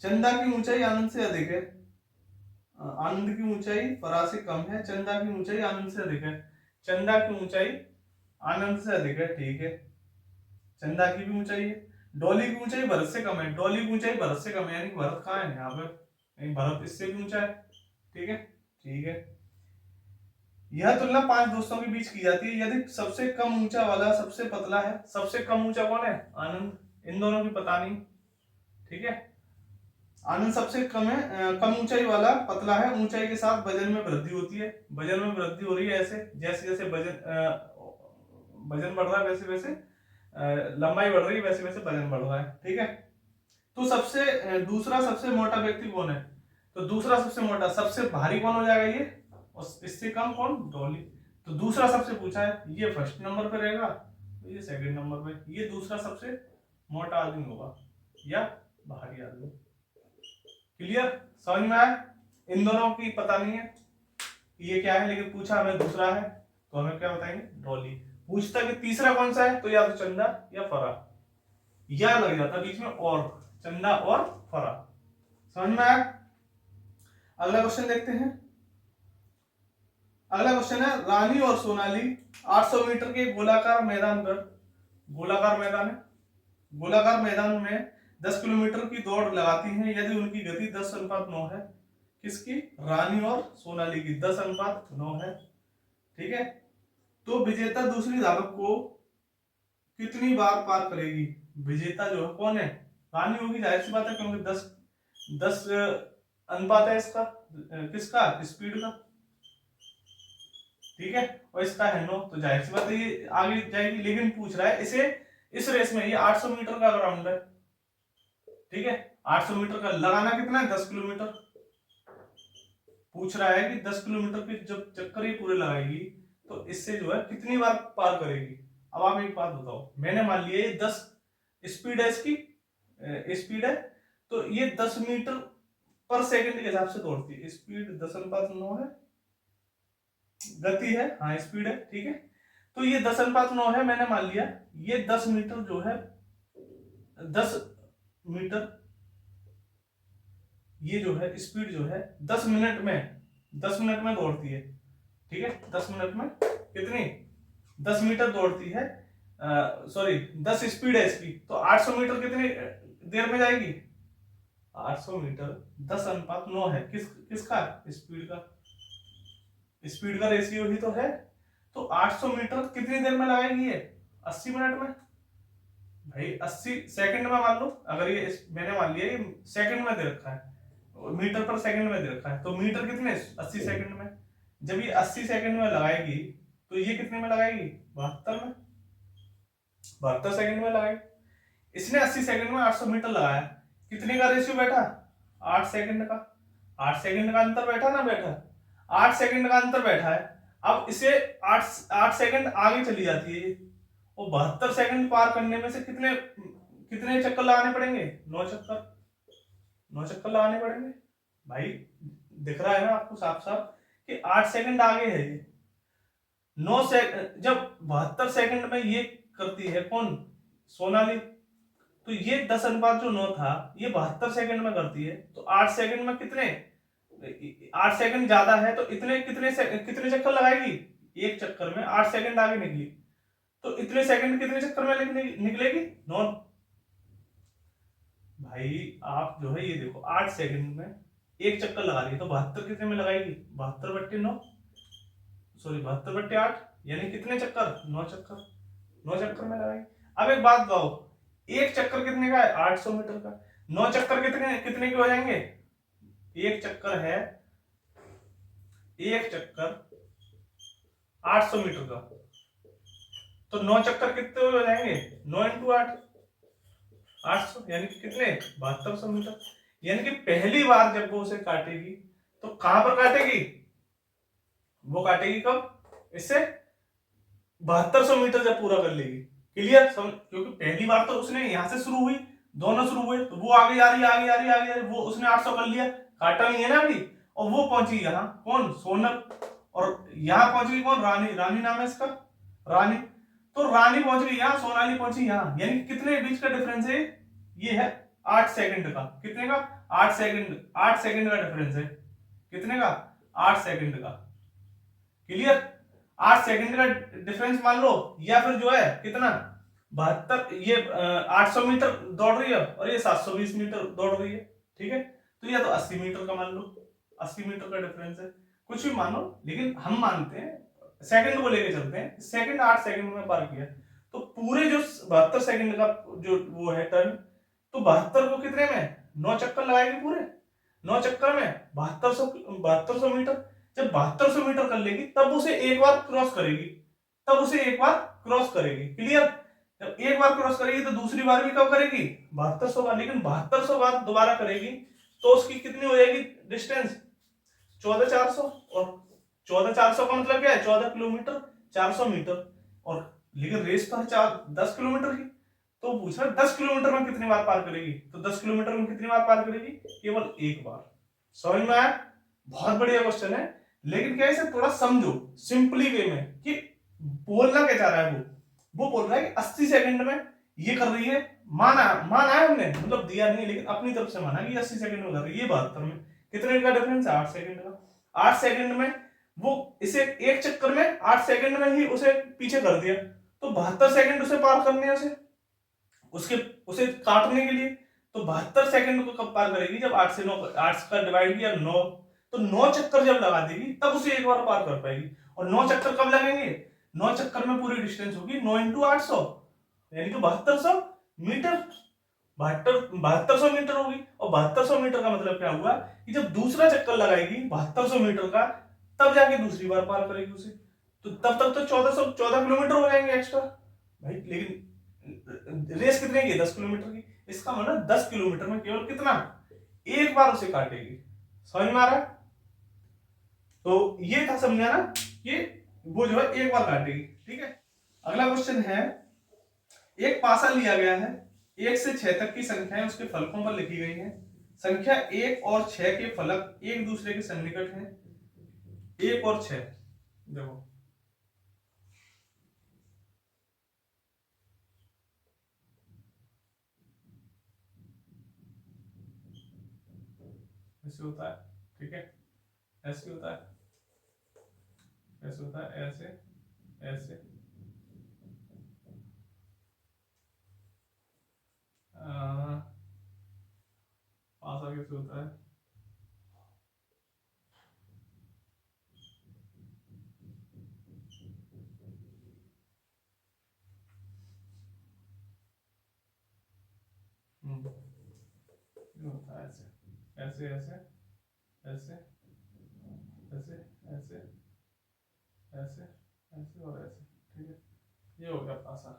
चंदा की ऊंचाई आनंद से अधिक है, आनंद की ऊंचाई फरा से कम है, चंदा की ऊंचाई आनंद से अधिक है। चंदा की ऊंचाई आनंद से अधिक है, ठीक है, चंदा की भी ऊंचाई है। डॉली की ऊंचाई भरत से कम है, डॉली की ऊंचाई भरत से कम है, यानी कि भरत कहाँ है? यहाँ पर, यानी भरत इससे भी ऊंचा है। ठीक है, ठीक है। यह तुलना 5 दोस्तों के बीच की जाती है, यदि सबसे कम ऊंचा वाला सबसे पतला है। सबसे कम ऊंचा कौन है? आनंद। इन दोनों की पता नहीं। ठीक है, आनंद सबसे कम है, कम ऊंचाई वाला पतला है, ऊंचाई के साथ वजन में वृद्धि होती है। वजन में वृद्धि हो रही है ऐसे, जैसे जैसे वजन बढ़ रहा है वैसे वैसे लंबाई बढ़ रही है, वैसे वैसे वजन बढ़ रहा है। ठीक है, तो दूसरा सबसे मोटा व्यक्ति कौन है? तो दूसरा सबसे मोटा, सबसे भारी कौन हो जाएगा? ये। और इससे कम कौन? डॉली। तो दूसरा सबसे पूछा है, ये फर्स्ट नंबर पे रहेगा, तो ये सेकंड नंबर पे। ये दूसरा सबसे मोटा आदमी होगा या भारी आदमी। क्लियर? समझ में आया? इन दोनों की पता नहीं है ये क्या है, लेकिन पूछा हमें दूसरा है तो हमें क्या बताएंगे? डॉली। पूछता कि तीसरा कौन सा है, तो या तो चंदा या फरा, या लग जाता बीच में और, चंदा और फरा। समझ में आया? अगला क्वेश्चन देखते हैं। अगला क्वेश्चन है, रानी और सोनाली 800 मीटर के गोलाकार मैदान पर, गोलाकार मैदान है, गोलाकार मैदान में 10 किलोमीटर की दौड़ लगाती हैं, यदि उनकी गति 10:9 है। किसकी? रानी और सोनाली की 10:9 है। ठीक है, तो विजेता दूसरी धावक को कितनी बार पार करेगी? विजेता जो है कौन है? रानी होगी, जाहिर सी बात है, क्योंकि 10 अनुपात है इसका, किसका? स्पीड का। ठीक है, और इसका है 9, तो जाहिर सी बात है ये आगे जाएगी। लेकिन पूछ रहा है इसे, इस रेस में ये 800 मीटर का ग्राउंड है। ठीक है, 800 मीटर का लगाना कितना है? 10 किलोमीटर। पूछ रहा है कि 10 किलोमीटर के जब चक्कर ये पूरे लगाएगी तो इससे जो है कितनी बार पार करेगी। अब आप एक बात बताओ, मैंने मान लिया ये 10 स्पीड है, इसकी स्पीड है, तो ये 10 मीटर पर सेकंड के हिसाब से दौड़ती है। स्पीड 10:9 है, गति है, हाँ स्पीड है। ठीक है, तो ये 10:9 है, मैंने मान लिया ये 10 मीटर जो है, 10 मीटर, ये जो है स्पीड जो है 10 मिनट में, 10 मिनट में दौड़ती है। ठीक है, 10 मिनट में कितनी? 10 मीटर दौड़ती है, सॉरी 10 स्पीड है इसकी, तो 800 मीटर कितनी देर में जाएगी? 800 मीटर 10:9 है, किसका? स्पीड का। स्पीड का रेशियो ही तो है, तो 800 मीटर कितनी देर में लगाएगी ये? 80 मिनट में। भाई 80 सेकंड में मान लो, अगर ये मैंने मान लिया ये सेकंड में दे रखा है, मीटर पर सेकंड में दे रखा है, तो मीटर कितने 80 सेकंड में। जब ये 80 सेकंड में लगाएगी तो ये कितने में लगाएगी? 72 में, 72 सेकंड में लगाएगी। इसने 80 सेकंड में 800 मीटर लगाया, कितने का रेशियो बैठा? 8 सेकंड का। 8 सेकंड का अंतर बैठा ना बैठा, 8 सेकंड का अंतर बैठा है। अब इसे 8 सेकंड आगे चली जाती है, वो 72 सेकंड पार करने में से कितने कितने चक्कर लगाने पड़ेंगे? 9 चक्कर, 9 चक्कर लगाने पड़ेंगे। भाई दिख रहा है ना आपको साफ साफ कि 8 सेकंड आगे है ये। 9 सेकंड जब 72 सेकंड में ये करती है कौन? सोनाली। तो ये 10:9 था, ये 72 सेकंड में करती है, तो 8 सेकंड में कितने? 8 सेकंड ज्यादा है, तो इतने कितने चक्कर लगाएगी? एक चक्कर में 8 सेकंड आगे निकली, तो इतने सेकंड कितने चक्कर में निकलेगी? 9। भाई आप जो है ये देखो 8 सेकंड में एक चक्कर लगा रही है, तो 72 कितने में लगाएगी? 72/9, सॉरी 72/8, यानी कितने चक्कर? 9 चक्कर, 9 चक्कर में लगाएगी। अब एक बात बताओ, एक चक्कर कितने का है? 800 मीटर का। 9 चक्कर कितने कितने के हो जाएंगे? एक चक्कर है, एक चक्कर 800 मीटर का, तो 9 चक्कर कितने हो जाएंगे? 9 × 8, 800, यानी कि कितने? 7200 मीटर। यानी कि पहली बार जब वो उसे काटेगी तो कहां पर काटेगी? वो काटेगी कब? इससे 7200 मीटर जब पूरा कर लेगी। क्लियर? क्योंकि पहली बार तो उसने यहां से शुरू हुई, दोनों शुरू हुए, तो वो आगे जा रही है, आगे जा रही है, आगे जा रही है, वो उसने 800 कर लिया, काटा नहीं है ना अभी, और वो पहुंची यहाँ कौन? सोनल। और यहाँ पहुंच गई कौन? रानी। रानी नाम है इसका, रानी। तो रानी पहुंच गई यहाँ, सोनाली पहुंची यहाँ, यानी कितने बीच का डिफरेंस है? ये है 8 सेकंड का। कितने का? 8 सेकंड, 8 सेकंड का डिफरेंस है। कितने का? 8 सेकंड का। क्लियर? 8 सेकंड का डिफरेंस मान लो, या फिर जो है कितना 72, ये 800 मीटर दौड़ रही है और ये 720 मीटर दौड़ रही है, ठीक है, तो या तो 80 मीटर का मान लो, 80 मीटर का डिफरेंस है, कुछ भी मानो, लेकिन हम मानते हैं सेकंड को लेके चलते हैं, सेकंड 8 सेकंड में पार किया, तो पूरे जो 72 सेकंड का जो वो है टर्न, तो 72 को कितने में 9 चक्कर लगाएगी पूरे, 9 चक्कर में 7200 मीटर। जब 7200 मीटर कर लेगी तब उसे एक बार क्रॉस करेगी, तब उसे एक बार क्रॉस करेगी। क्लियर? जब एक बार क्रॉस करेगी तो दूसरी बार भी कब करेगी? 7200 बार। लेकिन 7200 बार दोबारा करेगी तो उसकी कितनी हो जाएगी डिस्टेंस? 14400। और 14400 का मतलब क्या है? 14 किलोमीटर, 400 मीटर। और लेकिन रेस तो है 10 किलोमीटर की, तो पूछ रहा है 10 किलोमीटर में कितनी बार पार करेगी? तो 10 किलोमीटर में कितनी बार पार करेगी? केवल एक बार। समझ में आया? बहुत बढ़िया क्वेश्चन है, लेकिन क्या इसे थोड़ा समझो सिंपली वे में कि बोलना क्या चाह रहा है। वो बोल रहा है कि 80 सेकंड में ये कर रही है, माना है हमने, मतलब दिया नहीं, लेकिन अपनी तरफ से माना कि 80 सेकंड में कर रही है, 72 में। कितने का डिफरेंस है? 8 सेकंड का। 8 सेकंड में वो इसे एक चक्कर में 8 सेकंड में ही उसे पीछे कर दिया, तो 72 सेकंड उसे पार करने हैं उसे काटने के लिए। तो 72 सेकंड को कब पार करेगी? जब 8 से 9, 8 का डिवाइड किया 9, तो 9 चक्कर जब लगा देगी तब उसे एक बार पार कर पाएगी। और 9 चक्कर कब लगेंगे? 9 चक्कर में पूरी डिस्टेंस होगी 9 × 800, यानी कि 7200 मीटर। 7200 मीटर होगी। और 7200 मीटर का मतलब क्या हुआ कि जब दूसरा चक्कर लगाएगी 7200 मीटर का, तब जाके दूसरी बार पार करेगी उसे, तो तब तक तो 14 किलोमीटर हो जाएंगे एक्स्ट्रा भाई। लेकिन रेस कितने की? 10 किलोमीटर की। इसका मतलब 10 किलोमीटर में केवल कितना? एक बार उसे काटेगी। समझ में आ रहा है? तो ये था समझाना कि वो जो है एक बार काटेगी। ठीक है, अगला क्वेश्चन है, एक पासा लिया गया है, 1 से 6 तक की संख्याएं उसके फलकों पर लिखी गई हैं। संख्या 1 और 6 के फलक एक दूसरे के सन्निकट हैं। 1 और 6 देखो, ऐसे होता है, ठीक है, ऐसे होता है, ऐसे होता है, ऐसे ऐसे, पासा कैसे होता है? ये होता है ऐसे ऐसे ऐसे ऐसे ऐसे ऐसे ऐसे ऐसे और ऐसे, ठीक है। ये हो गया पासा,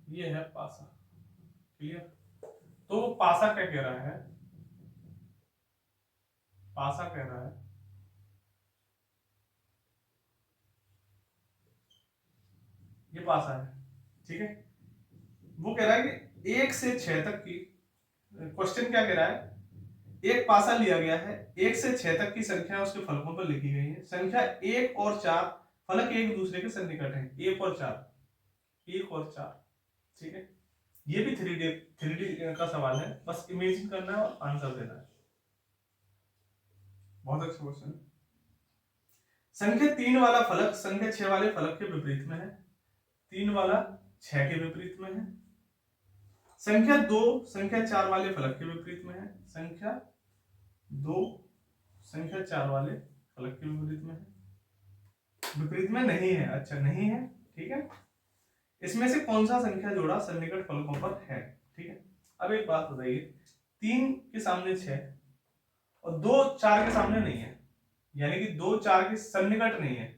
ये है पासा, क्लियर। तो पासा क्या कह रहा है, पासा कह रहा है ये पासा है, ठीक है। वो कह रहा है कि 1 से 6 तक की, क्वेश्चन क्या कह रहा है, एक पासा लिया गया है, 1 से 6 तक की संख्या उसके फलकों पर लिखी गई है। संख्या 1 और 4 फलक एक दूसरे के सन्निकट हैं, 1 और 4, 1 और 4, ठीक है। ये भी 3D का सवाल है, बस इमेजिन करना है और आंसर देना है। बहुत अच्छा क्वेश्चन है। संख्या 3 वाला फलक संख्या 6 वाले फलक के विपरीत में है, 3 वाला 6 के विपरीत में है। संख्या 2 संख्या 4 वाले फलक के विपरीत में है, संख्या 2 संख्या 4 वाले फलक के विपरीत में है, विपरीत में नहीं है, अच्छा नहीं है, ठीक है। इसमें से कौन सा संख्या जोड़ा सन्निकट फलकों पर है, ठीक है। अब एक बात बताइए, 3 के सामने 6 और 2 4 के सामने नहीं है, यानी कि 2 4 के सन्निकट नहीं है,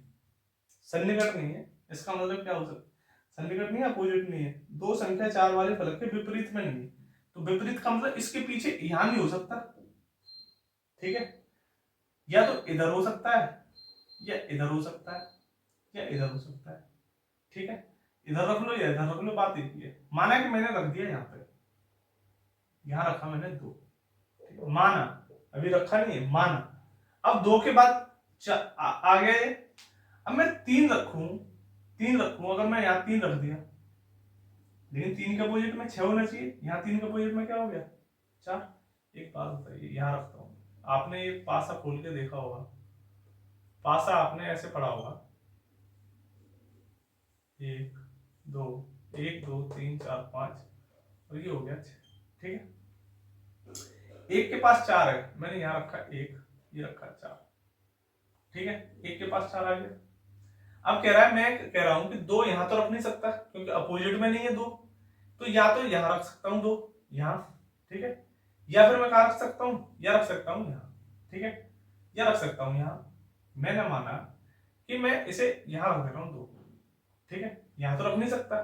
सन्निकट नहीं है, इसका मतलब क्या हो सकता है, सन्निकट नहीं, अपोजिट नहीं है। 2 संख्या 4 वाले फलक के विपरीत में नहीं है, तो विपरीत का मतलब इसके पीछे यहां नहीं हो सकता, ठीक है। या तो इधर हो सकता है, या इधर हो सकता है, या इधर हो सकता है, ठीक है। इधर रख लो या इधर रख लो, बात एक ही है। माना कि मैंने रख दिया यहाँ पे, यहां रखा मैंने 2, माना, अभी रखा नहीं है, माना। अब 2 के बाद आ गए, अब मैं 3 रखूं, अगर मैं यहाँ 3 रख दिया, लेकिन 3 के अपोजिट में 6 होना चाहिए, यहाँ 3 के अपोजिट में क्या हो गया 4। एक बात बताइए, यहाँ रखता हूँ, आपने ये पासा खोल के देखा होगा, पासा आपने ऐसे पढ़ा होगा, 1 2 1 2 3 4 5 और ये हो गया 6, ठीक है। एक के पास 4 है, मैंने यहाँ रखा 1, ये रखा 4, ठीक है। एक के पास 4 आ गया। अब कह रहा है, मैं कह रहा हूं कि 2 यहां तो रख नहीं सकता क्योंकि अपोजिट में नहीं है 2, तो या तो यहां रख सकता हूं 2 यहां, ठीक है, या फिर मैं कहां रख सकता हूं, या रख सकता हूं यहां, ठीक है, या रख सकता हूं यहां। मैंने माना कि मैं इसे यहां रख दे रहा हूं 2, ठीक है। यहां तो रख नहीं सकता,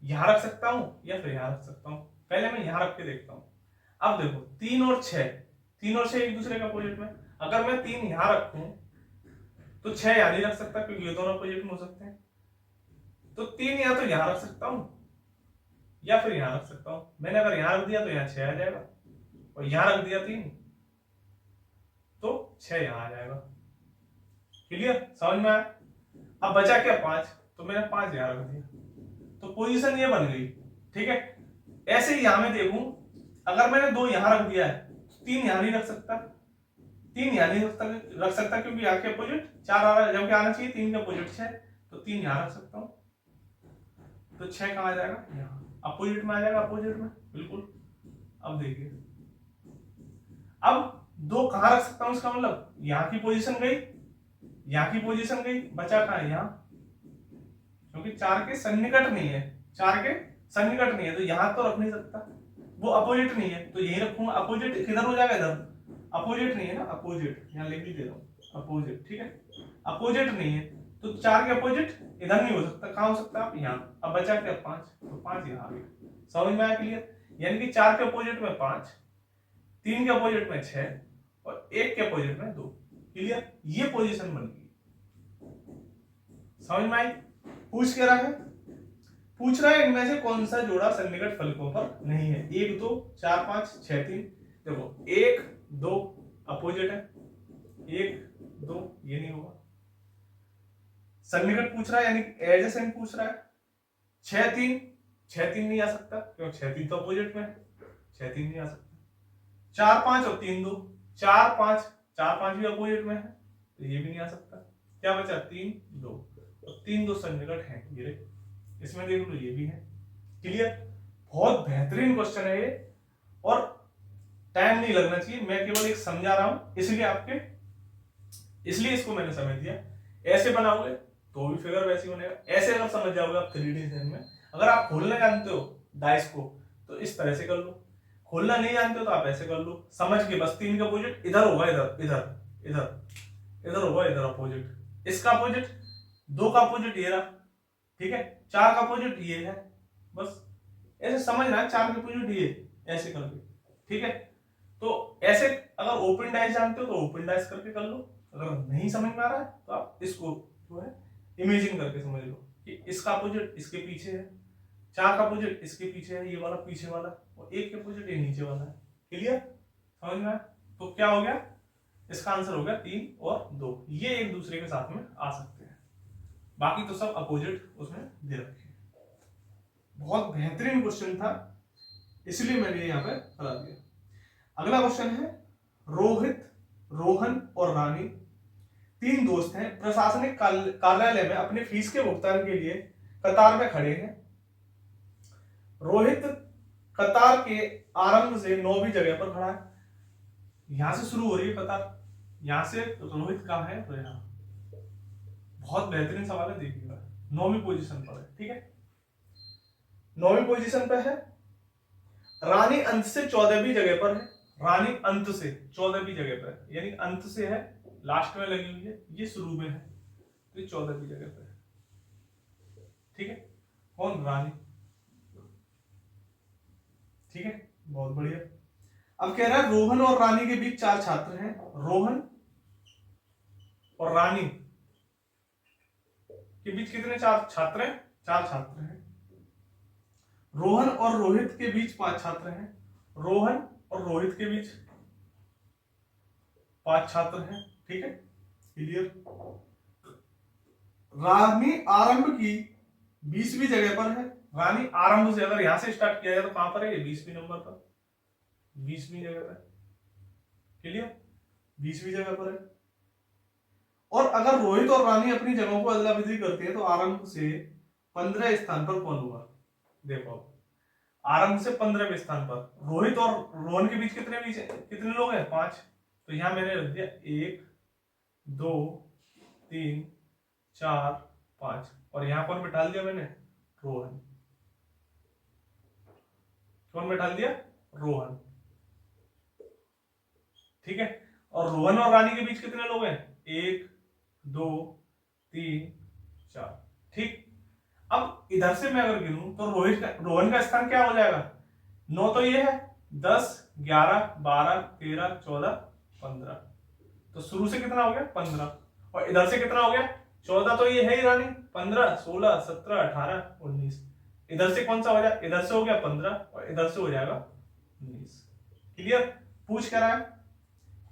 यहां रख सकता हूं या फिर यहां रख सकता हूं, पहले मैं यहां रख के देखता हूं। अब देखो 3 और 6, 3 और 6 एक दूसरे के अपोजिट में, अगर मैं 3 यहां रखूं तो 6 यहां नहीं रख सकता क्योंकि ये दोनों अपोजिट में हो सकते हैं, तो 3 या तो यहां रख सकता हूं या फिर यहां रख सकता हूं। मैंने अगर यहां रख दिया तो यहां 6 आ जाएगा, और यहां रख दिया 3 तो 6 यहां आ जाएगा, क्लियर, समझ में आया। अब बचा क्या 5, तो मैंने 5 यहां रख दिया, तो पोजीशन ये बन गई, ठीक है। ऐसे ही यहां मैं देखूं, अगर मैंने 2 यहां रख दिया है, 3 यहां नहीं रख सकता, 3 यहां नहीं रख सकता क्योंकि यहाँ के अपोजिट 4 आ रहा है, जबकि आना चाहिए 3 के अपोजिट 6, तो 3 यहां रख सकता हूं, तो 6 कहां आ जाएगा, यहां अपोजिट में आ जाएगा, अपोजिट में बिल्कुल। अब देखिए, अब 2 कहां रख सकता हूं, इसका मतलब यहां की पोजीशन गई, यहां की पोजीशन गई, बचा कहां है यहां, क्योंकि 4 के सन्निकट नहीं है, 4 के सन्निकट नहीं है, तो यहां तो रख नहीं सकता, वो अपोजिट नहीं है, तो यही रखूंगा। अपोजिट किधर हो जाएगा, इधर, अपोजिट नहीं है ना, अपोजिट यहां लिख भी दे रहा हूं, अपोजिट, ठीक है, अपोजिट नहीं है, तो 4 के अपोजिट इधर नहीं हो सकता, कहां हो सकता है यहां। अब बचा क्या 5, तो 5 यहां आ गया, समझ में आया, क्लियर। यानी कि 4 के अपोजिट में 5, 3 के अपोजिट में 6 और 1 के अपोजिट में 2, क्लियर, ये पोजीशन बन गई, समझ में आई। पूछ के रहा है, पूछ रहा है इनमें से कौन सा जोड़ा सन्निकट फलकों पर नहीं है, 1 2 4 5 6 3, देखो 1 2 अपोजिट है, 1 2 ये नहीं होगा, सन्निकट पूछ रहा है यानी एडजेसेंट पूछ रहा है। 6 3 नहीं आ सकता क्योंकि 6 3 तो अपोजिट में है, 6 3 नहीं आ सकता। 4 5 और 3 2, 4 5 भी अपोजिट में है, तो ये भी नहीं आ सकता। क्या बचा 3 2, और 3 2 सन्निकट है, ये इसमें देख लो ये भी है, क्लियर। बहुत बेहतरीन क्वेश्चन है ये, और टाइम नहीं लगना चाहिए, मैं केवल एक समझा रहा हूं, इसलिए इसको मैंने समझ दिया। ऐसे बनाओगे तो भी फिगर वैसे ही बनेगा, ऐसे अगर समझ जाओगे आप 3D में, अगर आप खोलने जानते हो डाइस को तो इस तरह से कर लो। खोलना नहीं जानते हो तो आप ऐसे कर लो, समझ के बस। 3 का अपोजिट इधर होगा, इधर इधर इधर इधर होगा, इधर अपोजिट। इसका अपोजिट 2 का अपोजिट ये रहा, ठीक है। 4 का अपोजिट ये है, बस ऐसे समझना है। 4 का अपोजिट ये, ऐसे करके, ठीक है। तो ऐसे अगर ओपन डाइस जानते हो तो ओपन डाइस करके कर लो, अगर नहीं समझ में आ रहा है तो आप इसको जो है इमेजिन करके समझ लो कि इसका अपोजिट इसके पीछे है, 4 का अपोजिट इसके पीछे है, ये वाला पीछे वाला, और 1 के अपोजिट ये नीचे वाला है। क्लियर, समझ में आया? तो क्या हो गया, इसका आंसर हो गया 3 और 2, ये एक दूसरे के साथ में आ सकते हैं। बाकी तो सब अपोजिट उसमें दे रखे हैं। बहुत बेहतरीन क्वेश्चन था, इसलिए मैंने यहाँ पे बता दिया। अगला क्वेश्चन है, रोहित, रोहन और रानी 3 दोस्त हैं, प्रशासनिक कार्यालय में अपनी फीस के भुगतान के लिए कतार में खड़े हैं। रोहित कतार के आरंभ से 9वीं जगह पर खड़ा है। यहां से शुरू हो रही है कतार, यहां से रोहित कहां है, तो यहां। बहुत बेहतरीन सवाल है, देखिएगा। 9वीं पोजीशन पर है, ठीक है, 9वीं पोजीशन पर है। रानी अंत से 14वीं जगह पर है, रानी अंत से 14वीं जगह पर है, यानी अंत से है, लास्ट में लगी हुई है, ये शुरू में है, तो ये 14वीं जगह पर है, ठीक है। कौन, रानी, ठीक है, बहुत बढ़िया। अब कह रहा है रोहन और रानी के बीच 4 छात्र हैं। रोहन और रानी के बीच कितने 4 छात्र हैं, 4 छात्र हैं। रोहन और रोहित के बीच 5 छात्र हैं। रोहन और रोहित के बीच 5 छात्र हैं, ठीक है, क्लियर। रानी आरंभ की 20वीं जगह पर है। रानी आरंभ से अगर यहां से स्टार्ट किया जाए तो कहां पर है, ये 20वीं नंबर पर, 20वीं जगह पर, क्लियर, 20वीं जगह पर है। और अगर रोहित और रानी अपनी जगहों को अदला बदली करते हैं तो आरंभ से 15 स्थान पर कौन होगा। देखो, आरंभ से 15वें स्थान पर रोहित और रोहन के बीच कितने लोग हैं, 5। तो यहां मैंने रख दिया 1 2 3 4 5, और यहां कौन बैठा दिया मैंने, रोहन। कौन बैठा दिया, रोहन, ठीक है। और रोहन और रानी के बीच कितने लोग हैं, 1 2 3 4, ठीक। अब इधर से मैं अगर गिनूं तो रोहन का स्थान क्या हो जाएगा, 9 तो ये है, 10 11 12 13 14 15, तो शुरू से कितना हो गया, 15, और इधर से कितना हो गया, 14 तो ये है ही रानी, 15 16 17 18 19, इधर से कौन सा हो जाए, इधर से हो गया 15 और इधर से हो जाएगा 19। क्लियर। पूछ क्या रहा है,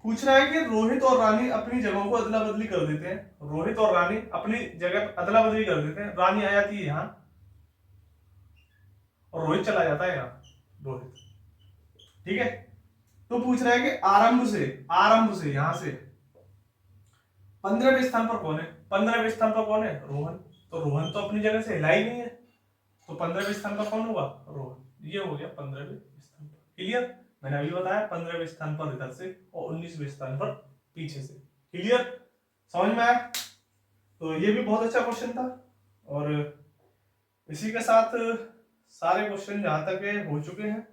पूछ रहा है कि रोहित और रानी अपनी जगहों को अदला बदली कर देते हैं। रोहित और रानी अपनी जगह अदला बदली कर देते हैं। रानी आ जाती है यहां और रोहित चला जाता है यहां, रोहित, ठीक है। तो पूछ रहा है कि आरंभ से यहां से 15वें स्थान पर कौन है, 15वें स्थान पर कौन है, रोहन। तो रोहन तो अपनी जगह से हिला ही नहीं है, तो 15वें स्थान पर कौन होगा, रोहन। ये हो गया 15वें स्थान पर, क्लियर। मैंने अभी बताया 15वें स्थान पर इधर से और 19वें स्थान पर पीछे से, क्लियर, समझ में आया। तो ये भी बहुत अच्छा क्वेश्चन था, और इसी के साथ सारे क्वेश्चन जहां तक है हो चुके हैं।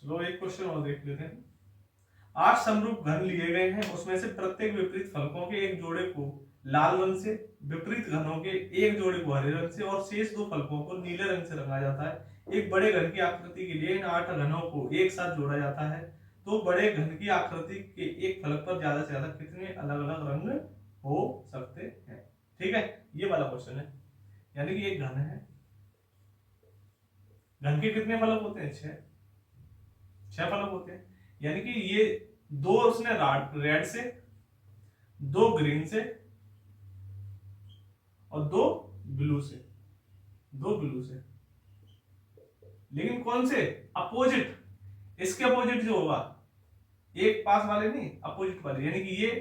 चलो एक क्वेश्चन और देख लेते हैं। 8 समरूप घन लिए गए हैं, उसमें से प्रत्येक विपरीत फलकों के एक जोड़े को लाल रंग से, विपरीत घनों के एक जोड़े को हरे रंग से और शेष 2 फलकों को नीले रंग से रंगा जाता है। एक बड़े घन की आकृति के लिए इन 8 घनों को एक साथ जोड़ा जाता है, तो बड़े घन की आकृति के एक फलक पर ज्यादा से ज्यादा कितने अलग अलग रंग हो सकते हैं, ठीक है। ये वाला क्वेश्चन है, यानी कि एक घन है, घन के कितने फलक होते हैं, 6 फलक होते हैं, यानी कि ये 2 उसने रेड से, 2 ग्रीन से और 2 ब्लू से, 2 ब्लू से, लेकिन कौन से, अपोजिट, इसके अपोजिट जो होगा, एक पास वाले नहीं, अपोजिट वाले, यानी कि ये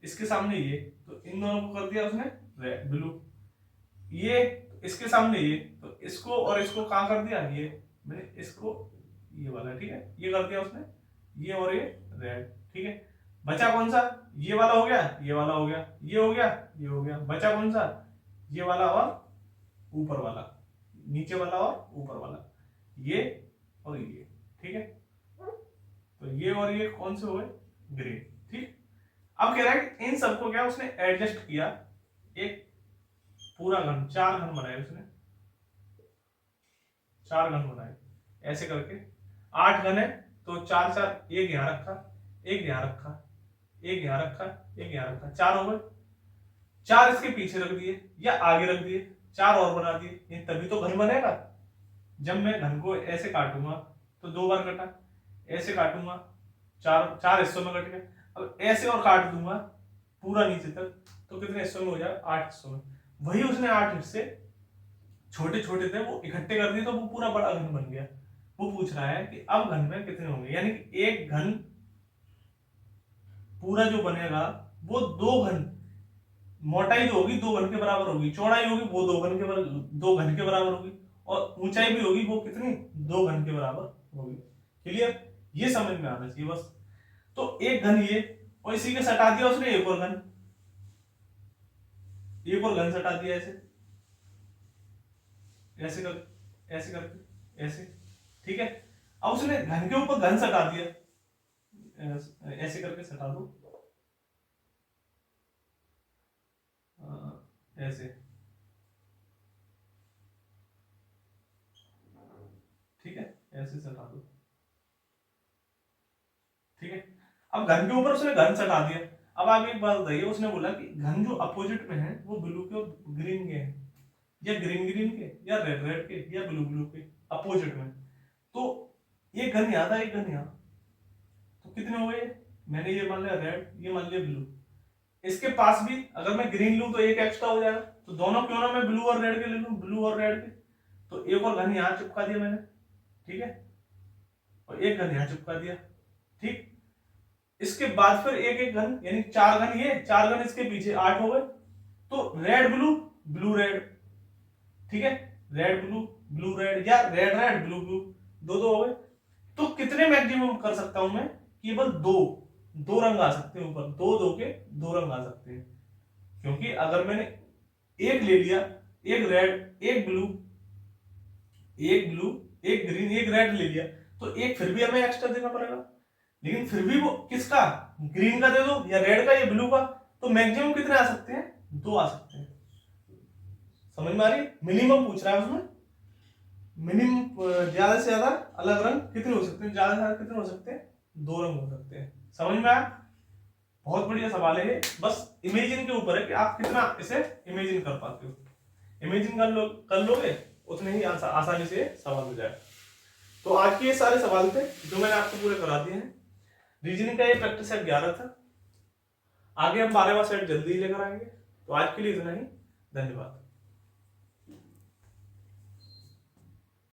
इसके सामने ये, तो इन दोनों को कर दिया उसने रेड ब्लू, ये इसके सामने ये, तो इसको और इसको कहाँ कर दिया, ये मैंने इसको ये वाला, ठीक है, ये कर दिया उसने, ये और ये रेड, ठीक है। बचा कौन सा, ये वाला हो गया, ये वाला हो गया, ये हो गया, ये हो गया, बचा कौन सा, ये वाला और ऊपर वाला, नीचे वाला और ऊपर वाला, ये और ये, ठीक है। तो ये और ये कौन से हुए, ग्रीन, ठीक। अब कह रहा है कि इन सबको क्या उसने एडजस्ट किया, एक पूरा घन, 4 घन बनाए उसने, 4 घन बनाए ऐसे करके, 8 घन है तो 4 4, एक यहाँ रखा, एक यहाँ रखा, एक यहाँ रखा, एक यहाँ रखा, 4 हो गए। 4 इसके पीछे रख दिए या आगे रख दिए, 4 और बना दिए, ये तभी तो घन बनेगा। जब मैं घन को ऐसे काटूंगा तो 2 बार कटा, ऐसे काटूंगा 4 हिस्सों में कट गया, अब ऐसे और काट दूंगा पूरा नीचे तक तो कितने हिस्सों में हो जाए, 8 हिस्सों में। वही उसने 8 हिस्से छोटे छोटे थे वो इकट्ठे कर दिए तो वो पूरा बड़ा घन बन गया। वो पूछ रहा है कि अब घन में कितने होंगे, यानी कि एक घन पूरा जो बनेगा वो 2 घन, मोटाई जो होगी 2 घन के बराबर होगी, चौड़ाई होगी वो 2 घन के बराबर होगी, और ऊंचाई भी होगी वो कितनी, 2 घन के बराबर होगी। क्लियर, ये समझ में आना चाहिए बस। तो एक घन ये, और इसी के सटा दिया उसने एक और घन, एक और घन सटा दिया ऐसे, ऐसे करके ऐसे, ठीक है। अब उसने घन के ऊपर घन सटा दिया, ऐसे करके सटा दो, ऐसे, ठीक है, ऐसे सटा दो, ठीक है। अब घन के ऊपर उसने घन सटा दिया। अब आप एक बात बताइए, उसने बोला कि घन जो अपोजिट में है वो ब्लू के और ग्रीन के हैं, या ग्रीन ग्रीन के, या रेड रेड के, या ब्लू ब्लू के, अपोजिट में। तो ये घन यहाँ था, एक घन यहाँ, तो कितने हो गए, मैंने ये मान लिया रेड, ये मान लिया ब्लू। इसके पास भी अगर मैं ग्रीन लूं तो एक एक्स्ट्रा हो जाएगा, तो दोनों क्यों ना मैं ब्लू और रेड के ले लूं, ब्लू और रेड के। तो एक और घन यहाँ चिपका दिया मैंने, ठीक है, और एक घन यहाँ चिपका दिया, ठीक। इसके बाद फिर एक एक घन, यानी 4 घन ये, 4 घन इसके पीछे, 8 हो गए। तो रेड ब्लू, ब्लू रेड, ठीक है, रेड ब्लू, ब्लू रेड, या रेड रेड ब्लू ब्लू, 2 हो गए। तो कितने मैक्सिमम कर सकता हूं मैं, केवल 2 रंग आ सकते हैं ऊपर, 2 के 2 रंग आ सकते हैं। क्योंकि अगर मैंने एक ले लिया, एक रेड, एक ब्लू, एक ब्लू, एक ग्रीन, एक रेड ले लिया, तो एक फिर भी हमें एक्स्ट्रा देना पड़ेगा। लेकिन फिर भी वो किसका, ग्रीन का दे दो, या रेड का, या ब्लू का, तो मैक्सिमम कितने आ सकते हैं, 2 आ सकते हैं। समझ में आ रही, मिनिमम पूछ रहा है उसमें, मिनिमम ज्यादा से ज्यादा अलग रंग कितने हो सकते हैं, ज्यादा से ज्यादा कितने हो सकते हैं, 2 रंग हो सकते हैं। समझ में आया, बहुत बढ़िया सवाल है ये, बस इमेजिन के ऊपर है कि आप कितना इसे इमेजिन कर पाते हो। इमेजिन कर लोगे उतने ही आसानी से सवाल हो जाए। तो आज के ये सारे सवाल थे जो मैंने आपको पूरे करा दिए हैं। रीजनिंग का ये प्रैक्टिस सेट 11 था, आगे हम 12वां सेट जल्दी ही लेकर आएंगे। तो आज के लिए इतना ही, धन्यवाद।